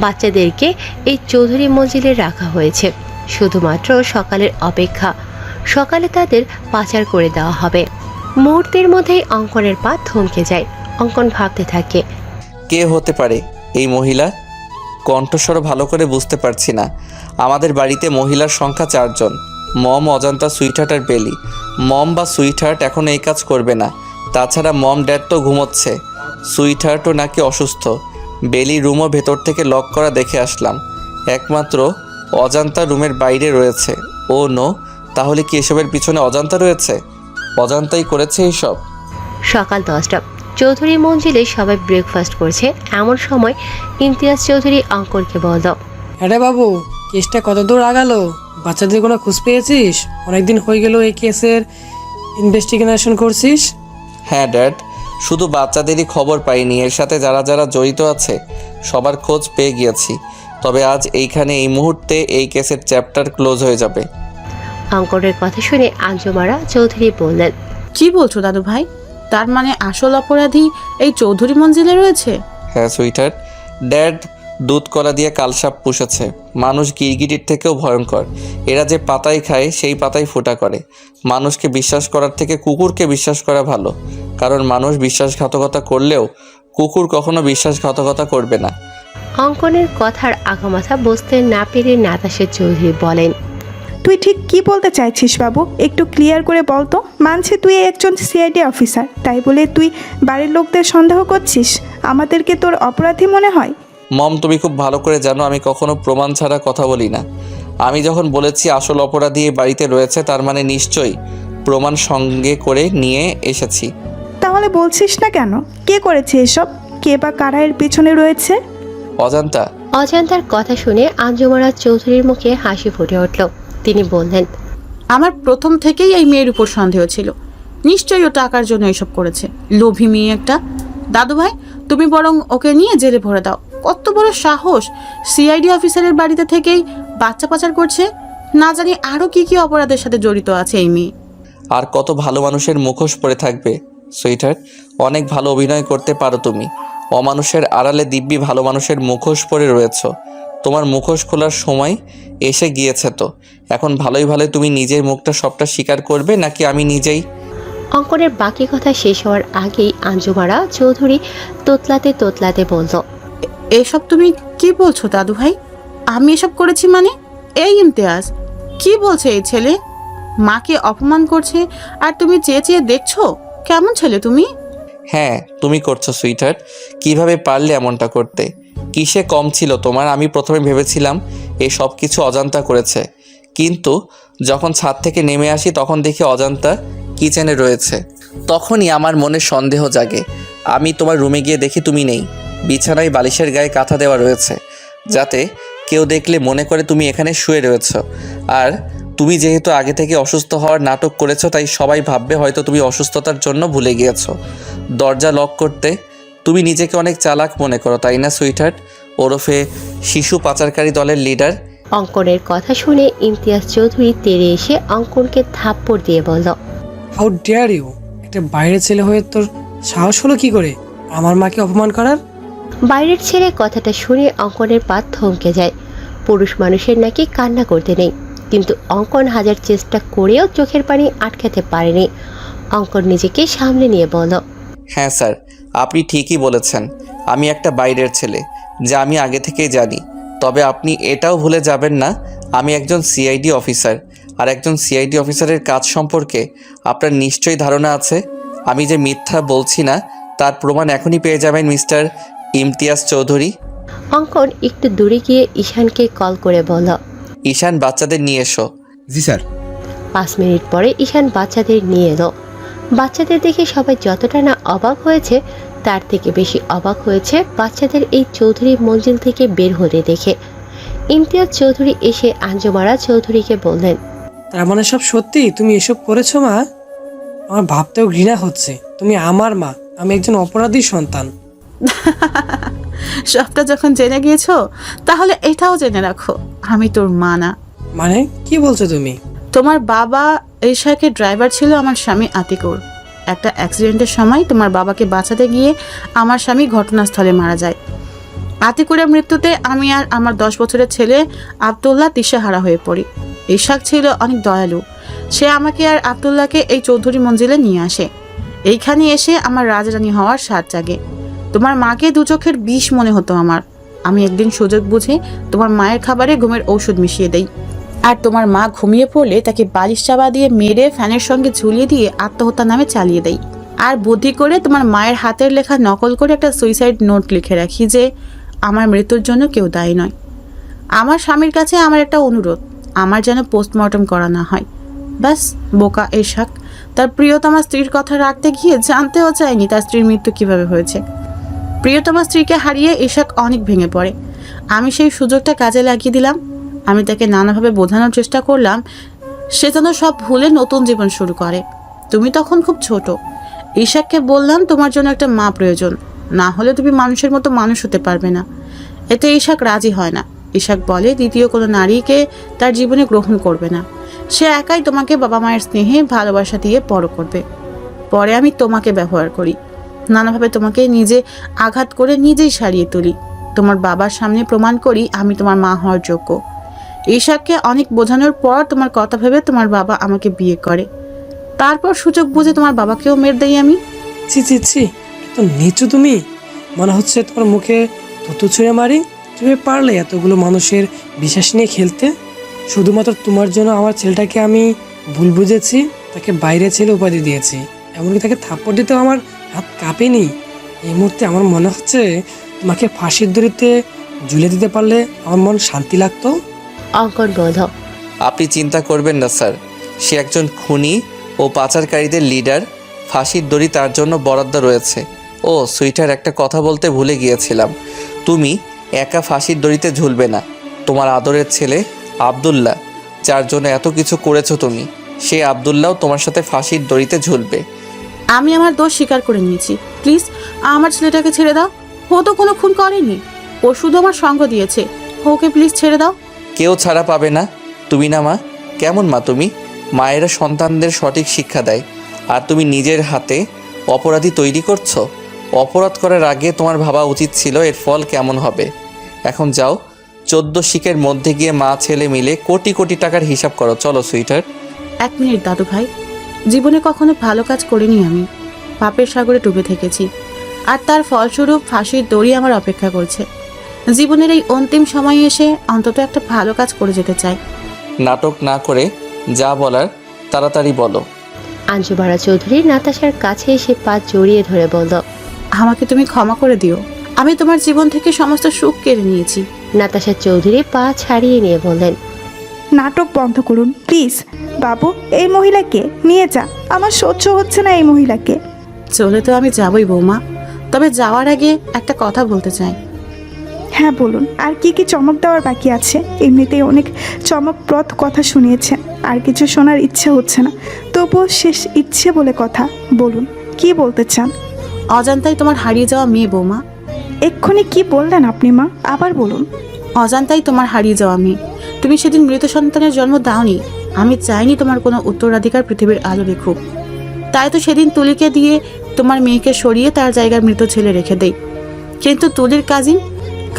[SPEAKER 2] বাচ্চাদেরকে এই চৌধুরী মঞ্জিলে রাখা হয়েছে শুধুমাত্র সকালের অপেক্ষা, সকালে তাদের পাচার করে দেওয়া হবে। মুহূর্তের মধ্যেই অঙ্কনের পা থমকে যায়। অঙ্কন ভাবতে থাকে,
[SPEAKER 1] কে হতে পারে এই মহিলা? কণ্ঠস্বর ভালো করে বুঝতে পারছি না। আমাদের বাড়িতে মহিলার সংখ্যা 4 জন, মম, অজান্তা, সুইটহার্ট আর বেলি। মম বা সুইটহার্ট এখন এই কাজ করবে না। তাছাড়া মম ড্যাড তো ঘুমোচ্ছে, সুইটহার্টও নাকি অসুস্থ। বেলি রুমও ভেতর থেকে লক করা দেখে আসলাম। একমাত্র অজান্তা রুমের বাইরে রয়েছে। ও নো, তাহলে কি এসবের পিছনে অজান্তা রয়েছে? অজান্তাই করেছে এইসব।
[SPEAKER 2] সকাল 10টা। চৌধুরী মঞ্জিলে সবাই ব্রেকফাস্ট করছে। এমন সময় ইমতিয়াজ চৌধুরী অঙ্কনকে বলল,
[SPEAKER 12] আরে বাবু, কেসটা কত দূর আগালো? বাচ্চাদের কোনো খোঁজ পেয়েছিস? অনেকদিন হয়ে গেল এই কেসের ইনভেস্টিগেশন করছিস।
[SPEAKER 1] হ্যাঁ ড্যাড, শুধু বাচ্চাদেরই খবর পাইনি, এর সাথে যারা যারা জড়িত আছে সবার খোঁজ পেয়ে গিয়েছি। তবে আজ এইখানে এই মুহূর্তে এই কেসের চ্যাপ্টার ক্লোজ হয়ে যাবে।
[SPEAKER 2] অঙ্কনের কথা শুনে আঞ্জুমারা চৌধুরী বললেন,
[SPEAKER 4] কি বলছো দাদু ভাই? তার মানে আসল অপরাধী এই চৌধুরী মঞ্জিলে রয়েছে?
[SPEAKER 1] হ্যাঁ সুইটহার্ট, ড্যাড দুধ কলা দিয়ে কালসাপ পুষেছে। মানুষ গিরগিটির থেকেও ভয়ঙ্কর। এরা যে পাতায় খায় সেই পাতায় ফোঁটা করে। মানুষকে বিশ্বাস করার থেকে কুকুরকে বিশ্বাস করা ভালো, কারণ মানুষ বিশ্বাসঘাতকতা করলেও কুকুর কখনো বিশ্বাসঘাতকতা করবে না।
[SPEAKER 2] অঙ্কনের কথার আগামাথা বুঝতে না পেরে নাতাশা চৌধুরী বলেন,
[SPEAKER 5] তুই ঠিক কি বলতে চাইছিস বাবু? একটু ক্লিয়ার করে বল তো। মানছি তুই একজন সিআইডি অফিসার, তাই বলে তুই বাড়ির লোকদের সন্দেহ করছিস? আমাদেরকে তোর অপরাধী মনে হয়?
[SPEAKER 1] মম, তুমি খুব ভালো করে জানো আমি কখনো প্রমাণ ছাড়া কথা বলি না। আমি যখন বলেছি আসল অপরাধী এই বাড়িতে রয়েছে, তার মানে নিশ্চয়ই প্রমাণ সঙ্গে করে নিয়ে এসেছি।
[SPEAKER 5] তাহলে বলছিস না কেন? কে করেছে এসব? কে বা কারা এর পেছনে রয়েছে?
[SPEAKER 1] অজান্তা।
[SPEAKER 2] অজান্তার কথা শুনে আঞ্জুমারা চৌধুরীর মুখে হাসি ফুটে উঠল। তিনি বললেন,
[SPEAKER 4] আমার প্রথম থেকেই এই মেয়ের উপর সন্দেহ ছিল। নিশ্চয়ই ও টাকার জন্য এসব করেছে। লোভী মেয়ে একটা। দাদু ভাই, তুমি বরং ওকে নিয়ে জেলে ভরে দাও। কত বড় সাহস! সিআইডি অফিসারের বাড়িতে থেকেই বাচ্চা পাচার করছে। না জানি আরও কি কি অপরাধের সাথে জড়িত আছে এই মেয়ে।
[SPEAKER 1] আর কত ভালো মানুষের মুখোশ পরে থাকবে সুইটহার্ট। অনেক ভালো অভিনয় করতে পারো তুমি। অমানুষের আড়ালে দিব্যি ভালো মানুষের মুখোশ পরে রয়েছ। তোমার মুখোশ খোলার সময় এসে গিয়েছে তো। এখন ভালোই ভালোই তুমি নিজের মুখটা সবটা স্বীকার করবে, নাকি আমি নিজেই?
[SPEAKER 2] অঙ্কনের বাকি কথা শেষ হওয়ার আগেই আঞ্জুমারা চৌধুরী তোতলাতে তোতলাতে বলল,
[SPEAKER 4] এসব তুমি কি বলছো দাদু ভাই? আমি এসব করেছি মানে? এই ইমতিয়াজ, কি বলছে এই ছেলে? মাকে অপমান করছে আর তুমি চেয়ে চেয়ে দেখছো? কেমন ছেলে তুমি?
[SPEAKER 1] হ্যাঁ, তুমি করছো সুইটহার্ট। কিভাবে পারলে এমনটা করতে? কিসে কম ছিল তোমার? আমি প্রথমে ভেবেছিলাম এই সব কিছু অজান্তা করেছে, কিন্তু যখন ছাদ থেকে নেমে আসি তখন দেখি অজান্তা কিচেনে রয়েছে। তখনই আমার মনে সন্দেহ জাগে। আমি তোমার রুমে গিয়ে দেখি তুমি নেই। বিছানায় বালিশের গায়ে কাঁথা দেওয়া রয়েছে, যাতে কেউ দেখলে মনে করে তুমি এখানে শুয়ে রয়েছ। আর তুমি যেহেতু আগে থেকে অসুস্থ হওয়ার নাটক করেছো, তাই সবাই ভাববে হয়তো তুমি অসুস্থতার জন্য ভুলে গিয়েছো দরজা লক করতে। তুমি নিজেকে অনেক চালাক মনে করো, তাই না সুইটহার্ট, ওরফে শিশু পাচারকারী দলের লিডার?
[SPEAKER 2] অঙ্কনের কথা শুনে ইমতিয়াজ চৌধুরী তেড়ে এসে অঙ্কনকে থাপ্পড় দিয়ে বলল,
[SPEAKER 12] হাউ ডেয়ার ইউ! একটা বাইরের ছেলে হয়ে তোর সাহস হলো কি করে আমার মাকে অপমান করার?
[SPEAKER 2] বাইরের ছেলে কথাটা শুনে অঙ্কনের পা থমকে যায়। পুরুষ মানুষের নাকি কান্না করতে নেই, কিন্তু অঙ্কন হাজার চেষ্টা করেও চোখের পানি আটকাতে পারেনি। অঙ্কন নিজেকে সামলে নিয়ে বলল,
[SPEAKER 1] হ্যাঁ স্যার, আপনি ঠিকই বলেছেন। আমি একটা বাইরের ছেলে, যা আমি আগে থেকেই জানি। তবে আপনি এটাও ভুলে যাবেন না, আমি একজন সিআইডি অফিসার। আর একজন সিআইডি অফিসারের কাজ সম্পর্কে আপনার নিশ্চয়ই ধারণা আছে। আমি যে মিথ্যা বলছি না তার প্রমাণ এখনই পেয়ে যাবেন মিস্টার ইমতিয়াজ চৌধুরী।
[SPEAKER 2] অঙ্কন একটু দূরে গিয়ে ঈশানকে কল করে বলল,
[SPEAKER 1] ঈশান, বাচ্চাদের নিয়ে এসো।
[SPEAKER 9] জি স্যার।
[SPEAKER 2] 5 মিনিট পরে ঈশান বাচ্চাদের নিয়ে এলো। বাচ্চাদের দেখে সবাই যতটা না অবাক হয়েছে, তার থেকে বেশি অবাক হয়েছে বাচ্চাদের এই চৌধুরী মঞ্জিল থেকে বের হতে দেখে। ইমতিয়াজ চৌধুরী এসে আঞ্জুমারা চৌধুরীকে বললেন,
[SPEAKER 12] তার মানে সব সত্যি? তুমি এসব করেছো মা? আমার ভাবতেও ঘৃণা হচ্ছে। তুমি আমার মা, আমি একজন অপরাধী সন্তান।
[SPEAKER 4] সবটা যখন জেনে গিয়েছো তাহলে এটাও জেনে রাখো, আমি তোর মা না।
[SPEAKER 12] মানে কি বলছো তুমি?
[SPEAKER 4] তোমার বাবা ঈশাকের ড্রাইভার ছিল আমার স্বামী আতিকুর। একটা অ্যাক্সিডেন্টের সময় তোমার বাবাকে বাঁচাতে গিয়ে আমার স্বামী ঘটনাস্থলে মারা যায়। আতিকুরের মৃত্যুতে আমি আর আমার 10 বছরের ছেলে আব্দুল্লাহ দিশেহারা হয়ে পড়ি। ঈশাক ছিল অনেক দয়ালু, সে আমাকে আর আব্দুল্লাহকে এই চৌধুরী মঞ্জিলে নিয়ে আসে। এইখানে এসে আমার রাজরানী হওয়ার স্বাদ জাগে। তোমার মাকে দু চোখের বিষ মনে হতো আমার। আমি একদিন সুযোগ বুঝে তোমার মায়ের খাবারে ঘুমের ঔষধ মিশিয়ে দেই, আর তোমার মা ঘুমিয়ে পড়লে তাকে বালিশ চাপা দিয়ে মেরে ফ্যানের সঙ্গে ঝুলিয়ে দিয়ে আত্মহত্যা নামে চালিয়ে দেই। আর বুদ্ধি করে তোমার মায়ের হাতের লেখা নকল করে একটা সুইসাইড নোট লিখে রাখি যে আমার মৃত্যুর জন্য কেউ দায়ী নয়। আমার স্বামীর কাছে আমার একটা অনুরোধ, আমার যেন পোস্টমর্টম করা না হয়। ব্যাস, বোকা ঈশাক তার প্রিয়তমা স্ত্রীর কথা রাখতে গিয়ে জানতেও চায়নি তার স্ত্রীর মৃত্যু কিভাবে হয়েছে। প্রিয়তমা স্ত্রীকে হারিয়ে ঈশাক অনেক ভেঙে পড়ে। আমি সেই সুযোগটা কাজে লাগিয়ে দিলাম। আমি তাকে নানাভাবে বোঝানোর চেষ্টা করলাম সে যেন সব ভুলে নতুন জীবন শুরু করে। তুমি তখন খুব ছোট। ঈশাককে বললাম তোমার জন্য একটা মা প্রয়োজন, না হলে তুমি মানুষের মতো মানুষ হতে পারবে না। এতে ঈশাক রাজি হয় না। ঈশাক বলে দ্বিতীয় কোনো নারীকে তার জীবনে গ্রহণ করবে না, সে একাই তোমাকে বাবা মায়ের স্নেহে ভালোবাসা দিয়ে বড় করবে। পরে আমি তোমাকে ব্যবহার করি, নানাভাবে তোমাকে নিজে আঘাত করে নিজেই সারিয়ে তুলি। তোমার বাবার সামনে প্রমাণ করি আমি তোমার মা হওয়ার যোগ্য। ঈশাককে অনেক বোঝানোর পর তোমার কথা ভেবে তোমার বাবা আমাকে বিয়ে করে। তারপর সুযোগ বুঝে তোমার বাবাকেও মেরে দেই আমি।
[SPEAKER 12] ছি ছি ছি, এত নিচু তুমি! মনে হচ্ছে তোমার মুখে থুতু ছুঁড়ে মারি। তুমি পারলে এতগুলো মানুষের বিশ্বাস নিয়ে খেলতে? শুধুমাত্র তোমার জন্য আমার ছেলেটাকে আমি ভুল বুঝেছি, তাকে বাইরে ছেলে উপাধি দিয়েছি, এমনকি তাকে থাপ্পড় দিতেও আমার হাত কাঁপেনি। এই মুহূর্তে আমার মনে হচ্ছে তোমাকে ফাঁসির দড়িতে ঝুলে দিতে পারলে আমার মন শান্তি লাগতো।
[SPEAKER 2] অঙ্কন বলল,
[SPEAKER 1] আপনি চিন্তা করবেন না স্যার, সে একজন খুনি ও পাচারকারীদের লিডার। ফাঁসির দড়ি তার জন্য বরাদ্দ রয়েছে। ও সুইটার, একটা কথা বলতে ভুলে গিয়েছিলাম, তুমি একা ফাঁসির দড়িতে ঝুলবে না। তোমার আদরের ছেলে আব্দুল্লাহ, যার জন্য এত কিছু করেছো তুমি, সে আব্দুল্লাহও তোমার সাথে ফাঁসির দড়িতে ঝুলবে।
[SPEAKER 4] আমি আমার দোষ স্বীকার করে নিয়েছি। প্লিজ আমার ছেলেটাকে ছেড়ে দাও। ও তো কোনো খুন করেনি, ও শুধু আমার সঙ্গ দিয়েছে। ওকে প্লিজ ছেড়ে দাও।
[SPEAKER 1] কেউ ছাড়া পাবে না। তুমি না মা? কেমন মা তুমি? মায়েরা সন্তানদের সঠিক শিক্ষা দেয়, আর তুমি নিজের হাতে অপরাধী তৈরি করছো। অপরাধ করার আগে তোমার ভাবা উচিত ছিল এর ফল কেমন হবে। এখন যাও, 14 শিকের মধ্যে গিয়ে মা ছেলে মিলে কোটি কোটি টাকার হিসাব করো। চলো সুইটার।
[SPEAKER 4] 1 মিনিট দাদু ভাই, জীবনে কখনো ভালো কাজ করিনি আমি, পাপের সাগরে ডুবে থেকেছি, আর তার ফলস্বরূপ ফাঁসির দড়ি আমার অপেক্ষা করছে। জীবনের এই অন্তিম সময়ে এসে অন্তত একটা ভালো কাজ করে যেতে চাই।
[SPEAKER 1] নাটক না করে যা বলার তাড়াতাড়ি বলো।
[SPEAKER 2] আঞ্জুমারা চৌধুরী নাতাশার কাছে এসে পা জড়িয়ে ধরে বলল,
[SPEAKER 4] আমাকে তুমি ক্ষমা করে দিও, আমি তোমার জীবন থেকে সমস্ত সুখ কেড়ে নিয়েছি।
[SPEAKER 2] নাতাশা চৌধুরী পা ছাড়িয়ে নিয়ে বললেন,
[SPEAKER 5] নাটক বন্ধ করুন প্লিজ। বাবু, এই মহিলাকে নিয়ে যা, আমার সহ্য হচ্ছে না এই মহিলাকে।
[SPEAKER 4] চলে তো আমি যাবই বৌমা, তবে যাওয়ার আগে একটা কথা বলতে চাই।
[SPEAKER 5] হ্যাঁ বলুন, আর কি কি চমক দেওয়ার বাকি আছে? এমনিতেই অনেক চমকপ্রদ কথা শুনিয়েছেন, আর কিছু শোনার ইচ্ছে হচ্ছে না। তবুও শেষ ইচ্ছে বলে কথা, বলুন কি বলতে চান।
[SPEAKER 4] অজান্তাই তোমার হারিয়ে যাওয়া মেয়ে বৌমা।
[SPEAKER 5] এক্ষুনি কি বললেন আপনি মা? আবার বলুন।
[SPEAKER 4] অজান্তাই তোমার হারিয়ে যাওয়া মেয়ে। তুমি সেদিন মৃত সন্তানের জন্ম দাওনি। আমি চাইনি তোমার কোনো উত্তরাধিকার পৃথিবীর আলো দেখুক, তাই তো সেদিন তুলিকে দিয়ে তোমার মেয়েকে সরিয়ে তার জায়গায় মৃত ছেলে রেখে দেই। কিন্তু তুলির কাজিন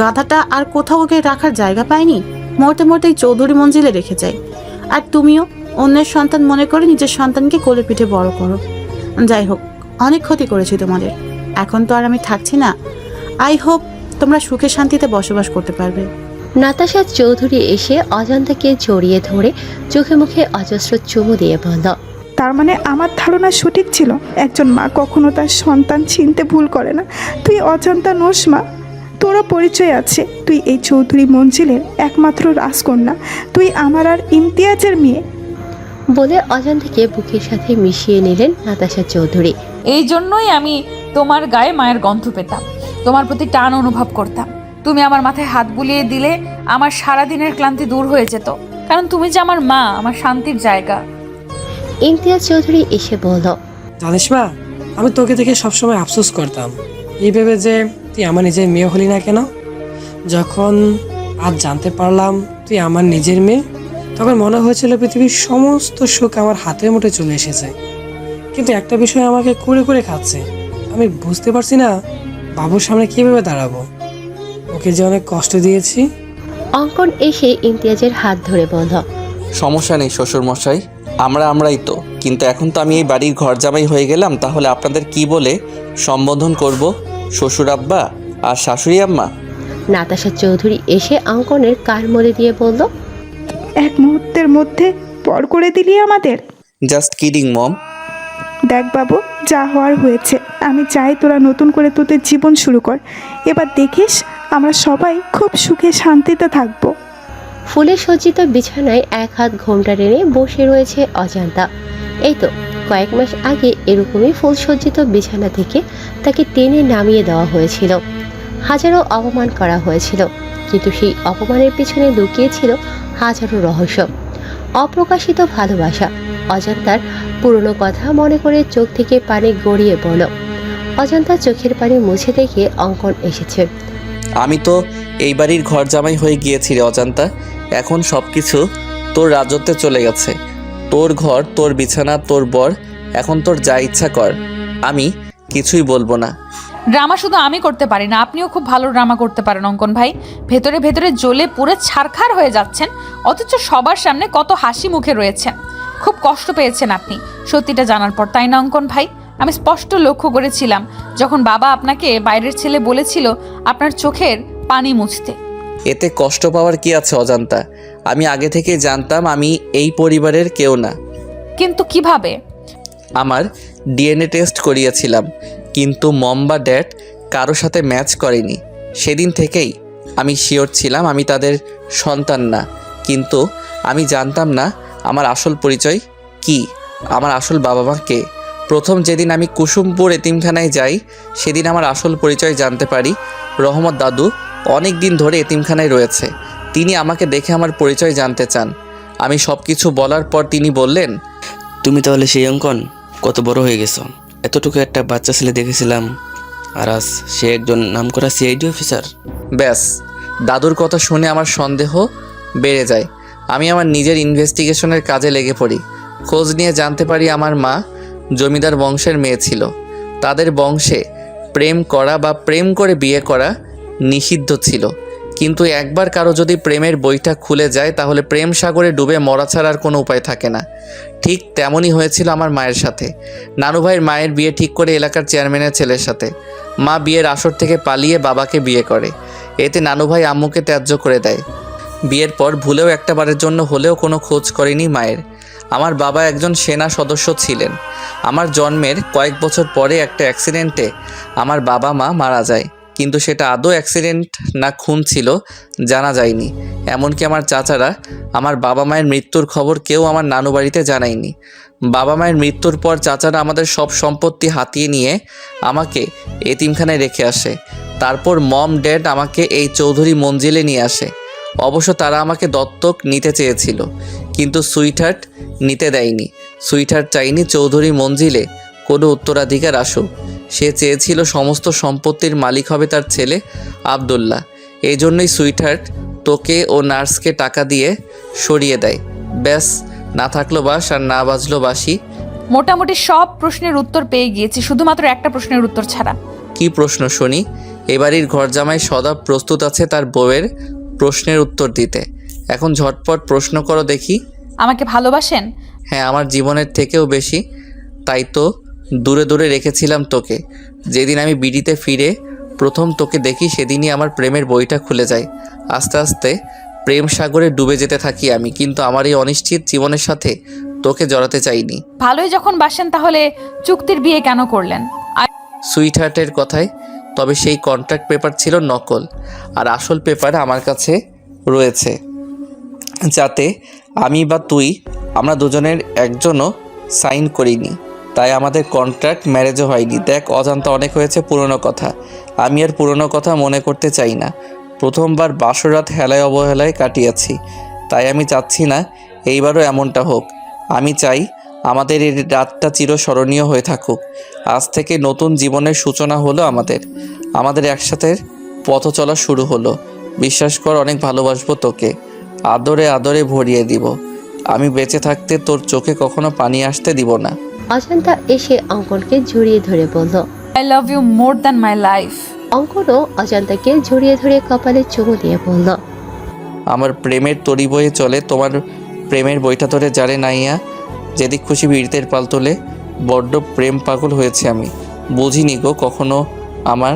[SPEAKER 4] গাধাটা আর কোথাও ওকে রাখার জায়গা পায়নি, মরতে মরতেই চৌধুরী মঞ্জিলে রেখে যায়। আর তুমিও অন্যের সন্তান মনে করে নিজের সন্তানকে কোলে পিঠে বড় করো। যাই হোক, অনেক ক্ষতি করেছি তোমাদের, এখন তো আর আমি থাকছি না। আই হোপ তোমরা সুখে শান্তিতে বসবাস করতে পারবে।
[SPEAKER 2] নাতাশা চৌধুরী এসে অজান্তাকে জড়িয়ে ধরে চোখে মুখে অজস্র চুমু দিয়ে বলল,
[SPEAKER 5] তার মানে আমার ধারণা সঠিক ছিল, একজন মা কখনো তার সন্তান চিনতে ভুল করে না। তুই অজান্তা নোস মা, তোরও পরিচয় আছে। তুই এই চৌধুরী মঞ্জিলের একমাত্র রাজকন্যা, তুই আমার আর ইমতিয়াজের মেয়ে।
[SPEAKER 2] বলে অজান্তাকে বুকের সাথে মিশিয়ে নিলেন নাতাশা চৌধুরী।
[SPEAKER 3] এই জন্যই আমি তোমার গায়ে মায়ের গন্ধ পেতাম, তোমার প্রতি টান অনুভব করতাম। তুমি আমার মাথায় হাত বুলিয়ে দিলে আমার সারাদিনের ক্লান্তি দূর হয়ে যেত। কারণ তুমি যে আমার মা, আমার শান্তির জায়গা।
[SPEAKER 2] ইমতিয়াজ চৌধুরী এসে বলল,
[SPEAKER 12] জানিস মা, আমি তোকে দেখে সবসময় আফসোস করতাম এই ভেবে যে তুই আমার নিজের মেয়ে হলি না কেন। যখন আজ জানতে পারলাম তুই আমার নিজের মেয়ে, তখন মনে হয়েছিল পৃথিবীর সমস্ত সুখ আমার হাতের মুঠে চলে এসেছে। কিন্তু একটা বিষয় আমাকে কুড়ে করে খাচ্ছে। আমি বুঝতে পারছি না বাবুর সামনে কীভাবে দাঁড়াবো। ওকে যে অনেক কষ্ট দিয়েছি।
[SPEAKER 2] অঙ্কন এসে ইমতিয়াজের হাত ধরে বলল,
[SPEAKER 1] সমস্যা নেই শ্বশুরমশাই, আমরাই তো। কিন্তু এখন তো আমি এই বাড়ির ঘর জামাই হয়ে গেলাম, তাহলে আপনাদের কি বলে সম্বোধন করব? শ্বশুর আব্বা আর শাশুড়ি আম্মা?
[SPEAKER 2] নাতাশা চৌধুরী এসে অঙ্কনের কান মলে দিয়ে বলল,
[SPEAKER 5] এক মুহূর্তের মধ্যে পর করে দিলি আমাদের।
[SPEAKER 1] জাস্ট কিডিং মম।
[SPEAKER 5] দেখ বাবু, যা হওয়ার হয়েছে। আমি চাই তোরা নতুন করে তোদের জীবন শুরু কর। এবার দেখিস আমরা সবাই খুব সুখে শান্তিতে থাকবো।
[SPEAKER 2] ফুলে সজ্জিত বিছানায় এক হাত ঘোমটা টেনে বসে রয়েছে অজান্তা। এই তো কয়েক মাস আগে এরকমই ফুল সজ্জিত বিছানা থেকে তাকে টেনে নামিয়ে দেওয়া হয়েছিল। হাজারো অপমান করা হয়েছিল, কিন্তু সেই অপমানের পিছনে লুকিয়েছিল হাজারো রহস্য, অপ্রকাশিত ভালোবাসা। অজান্তার পুরনো কথা মনে করে চোখ থেকে পানি গড়িয়ে পড়ল। অজান্তার চোখের পানি মুছে দেখে অঙ্কন এসেছে।
[SPEAKER 1] আমি তো এই বাড়ির ঘর জামাই হয়ে গিয়েছি রে অজান্তা। এখন সব কিছু তোর রাজত্বে চলে গেছে। তোর ঘর, তোর বিছানা, তোর বর। এখন তোর যা ইচ্ছা কর, আমি কিছুই বলবো না।
[SPEAKER 3] ড্রামা শুধু আমি করতে পারি না, আপনিও খুব ভালো ড্রামা করতে পারেন অঙ্কন ভাই। ভেতরে ভেতরে জ্বলে পুড়ে ছারখার হয়ে যাচ্ছেন, অথচ সবার সামনে কত হাসি মুখে রয়েছেন। খুব কষ্ট পেয়েছেন আপনি সত্যিটা জানার পর, তাই না অঙ্কন ভাই? আমি স্পষ্ট লক্ষ্য করেছিলাম যখন বাবা আপনাকে বাইরের ছেলে বলেছিল আপনার চোখের পানি মুছতে।
[SPEAKER 1] এতে কষ্ট পাওয়ার কি আছে অজান্তা? আমি আগে থেকে জানতাম আমি এই পরিবারের কেউ না।
[SPEAKER 3] কিন্তু কিভাবে?
[SPEAKER 1] আমার ডিএনএ টেস্ট করিয়েছিলাম, কিন্তু মম বা ড্যাড কারো সাথে ম্যাচ করেনি। সেদিন থেকেই আমি শিওর ছিলাম আমি তাদের সন্তান না। কিন্তু আমি জানতাম না আমার আসল পরিচয় কি, আমার আসল বাবা মা কে। প্রথম যেদিন আমি কুসুমপুর এতিমখানায় যাই, সেদিন আমার আসল পরিচয় জানতে পারি। রহমত দাদু অনেক দিন ধরে এতিমখানায় রয়েছে। তিনি আমাকে দেখে আমার পরিচয় জানতে চান। আমি সব কিছু বলার পর তিনি বললেন,
[SPEAKER 10] তুমি তাহলে সেই অঙ্কন? কত বড় হয়ে গেছো। এতটুকু একটা বাচ্চা ছেলে দেখেছিলাম, আর আজ সে একজন নামকরা সিআইডি অফিসার।
[SPEAKER 1] ব্যাস, দাদুর কথা শুনে আমার সন্দেহ বেড়ে যায়। আমি আমার নিজের ইনভেস্টিগেশনের কাজে লেগে পড়ি। খোঁজ নিয়ে জানতে পারি আমার মা জমিদার বংশের মেয়ে ছিল। তাদের বংশে প্রেম করা বা প্রেম করে বিয়ে করা নিষিদ্ধ ছিল। কিন্তু একবার কারো যদি প্রেমের বইটা খুলে যায়, তাহলে প্রেম সাগরে ডুবে মরা ছাড়া আর কোনো উপায় থাকে না। ঠিক তেমনই হয়েছিল আমার মায়ের সাথে। নানু ভাইয়ের মায়ের বিয়ে ঠিক করে এলাকার চেয়ারম্যানের ছেলের সাথে। মা বিয়ের আসর থেকে পালিয়ে বাবাকে বিয়ে করে। এতে নানু ভাই আম্মুকে ত্যায্য করে দেয়। বিয়ের পর ভুলেও একটা বারের জন্য হলেও কোনো খোঁজ করেনি মায়ের। আমার বাবা একজন সেনা সদস্য ছিলেন। আমার জন্মের কয়েক বছর পরে একটা অ্যাক্সিডেন্টে আমার বাবা মা মারা যায়, কিন্তু সেটা আদৌ অ্যাক্সিডেন্ট না খুন ছিল জানা যায়নি। এমনকি আমার চাচারা আমার বাবা মায়ের মৃত্যুর খবর কেউ আমার নানু বাড়িতে জানায়নি। বাবা মায়ের মৃত্যুর পর চাচারা আমাদের সব সম্পত্তি হাতিয়ে নিয়ে আমাকে এতিমখানায় রেখে আসে। তারপর মম ড্যাড আমাকে এই চৌধুরী মঞ্জিলে নিয়ে আসে। অবশ্য তারা আমাকে দত্তক নিতে চেয়েছিল, কিন্তু সুইটহার্ট নিতে দেয়নি। সুইটহার্ট চাইনি চৌধুরী মঞ্জিলে কোনো উত্তরাধিকার আসুক। সে চেয়েছিল সমস্ত সম্পত্তির মালিক হবে তার ছেলে আবদুল্লাহ। এই জন্যই সুইটহার্ট তোকে ও নার্সকে টাকা দিয়ে সরিয়ে দেয়। ব্যাস, না থাকলো বাস আর না বাজলো বাসি।
[SPEAKER 3] মোটামুটি সব প্রশ্নের উত্তর পেয়ে গিয়েছি, শুধুমাত্র একটা প্রশ্নের উত্তর ছাড়া।
[SPEAKER 1] কি প্রশ্ন শুনি? এবাড়ির ঘর জামাই সদা প্রস্তুত আছে তার বউয়ের প্রশ্নের উত্তর দিতে। এখন ঝটপট প্রশ্ন করো দেখি।
[SPEAKER 3] আমাকে ভালোবাসেন?
[SPEAKER 1] হ্যাঁ, আমার জীবনের থেকেও বেশি। তাই তো দূরে দূরে রেখেছিলাম তোকে। যেদিন আমি বিডিতে ফিরে প্রথম তোকে দেখি, সেদিনই আমার প্রেমের বইটা খুলে যায়। আস্তে আস্তে প্রেম সাগরে ডুবে যেতে থাকি আমি, কিন্তু আমার এই অনিশ্চিত জীবনের সাথে তোকে জড়াতে চাইনি।
[SPEAKER 3] ভালোই যখন বাসেন, তাহলে চুক্তির বিয়ে কেন করলেন?
[SPEAKER 1] সুইটহার্টের কথায়, তবে সেই কন্ট্রাক্ট পেপার ছিল নকল, আর আসল পেপার আমার কাছে রয়েছে, যাতে আমি বা তুই আমরা দুজনের একজনও সাইন করিনি। তাই আমাদের কন্ট্রাক্ট ম্যারেজও হয়নি। দেখ অজান্তা, অনেক হয়েছে পুরনো কথা। আমি আর পুরনো কথা মনে করতে চাই না। প্রথমবার বাসরাত হেলায় অবহেলায় কাটিয়েছি। তাই আমি চাচ্ছি না এইবারও এমনটা হোক। আমি চাই আমাদের এই রাতটা চিরস্মরণীয় হয়ে থাকুক। আজ থেকে নতুন জীবনের সূচনা হলো আমাদের একসাথে পথ চলা শুরু হলো। বিশ্বাস কর, অনেক ভালোবাসবো তোকে, আদরে আদরে ভরিয়ে দিব। আমি বেঁচে থাকতে তোর চোখে কখনো পানি আসতে দিব না।
[SPEAKER 2] অজান্তা এসে অঙ্কনকে জড়িয়ে ধরে বলল।
[SPEAKER 3] I love you more than my life.
[SPEAKER 2] অঙ্কনও অজান্তাকে জড়িয়ে ধরে কপালে চুমু দিয়ে বলল।
[SPEAKER 1] আমার প্রেমের তরি বয়ে চলে, তোমার প্রেমের বইটা ধরে জারে নাইয়া যেদিক খুশি বীরদের পাল তোলে। বড্ড প্রেম পাগল হয়েছে আমি, বুঝিনি গো কখনো আমার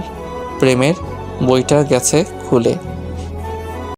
[SPEAKER 1] প্রেমের বইটা গেছে খুলে।